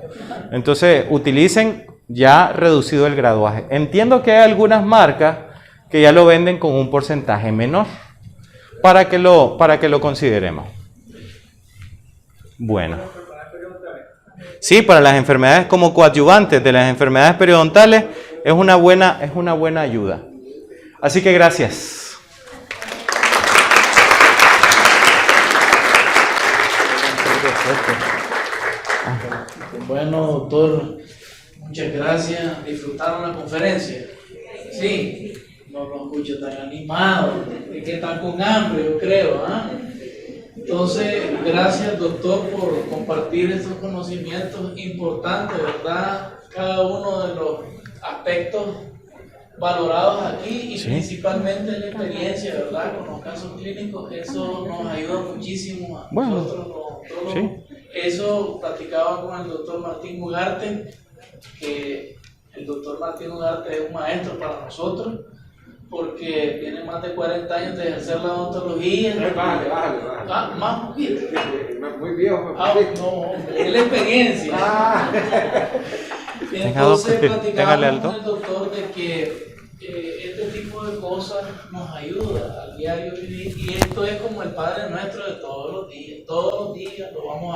Entonces, utilicen ya reducido el graduaje. Entiendo que hay algunas marcas que ya lo venden con un porcentaje menor para que lo consideremos. Bueno. Sí, para las enfermedades como coadyuvantes de las enfermedades periodontales es una buena ayuda. Así que gracias. Bueno, doctor, muchas gracias. ¿Disfrutaron la conferencia? Sí, no lo escucho tan animado, es que están con hambre, yo creo. Entonces, gracias, doctor, por compartir estos conocimientos importantes, ¿verdad? Cada uno de los aspectos valorados aquí y sí, principalmente la experiencia, ¿verdad? Con los casos clínicos, eso nos ayuda muchísimo a nosotros, los sí. Eso platicaba con el doctor Martín Ugarte, que el doctor Martín Ugarte es un maestro para nosotros, porque tiene más de 40 años de ejercer la odontología. Bájale. Más un poquito. Muy viejo. No, es la experiencia. Entonces platicábamos con el doctor de que este tipo de cosas nos ayuda al diario vivir, y esto es como el Padre Nuestro de todos los días lo vamos a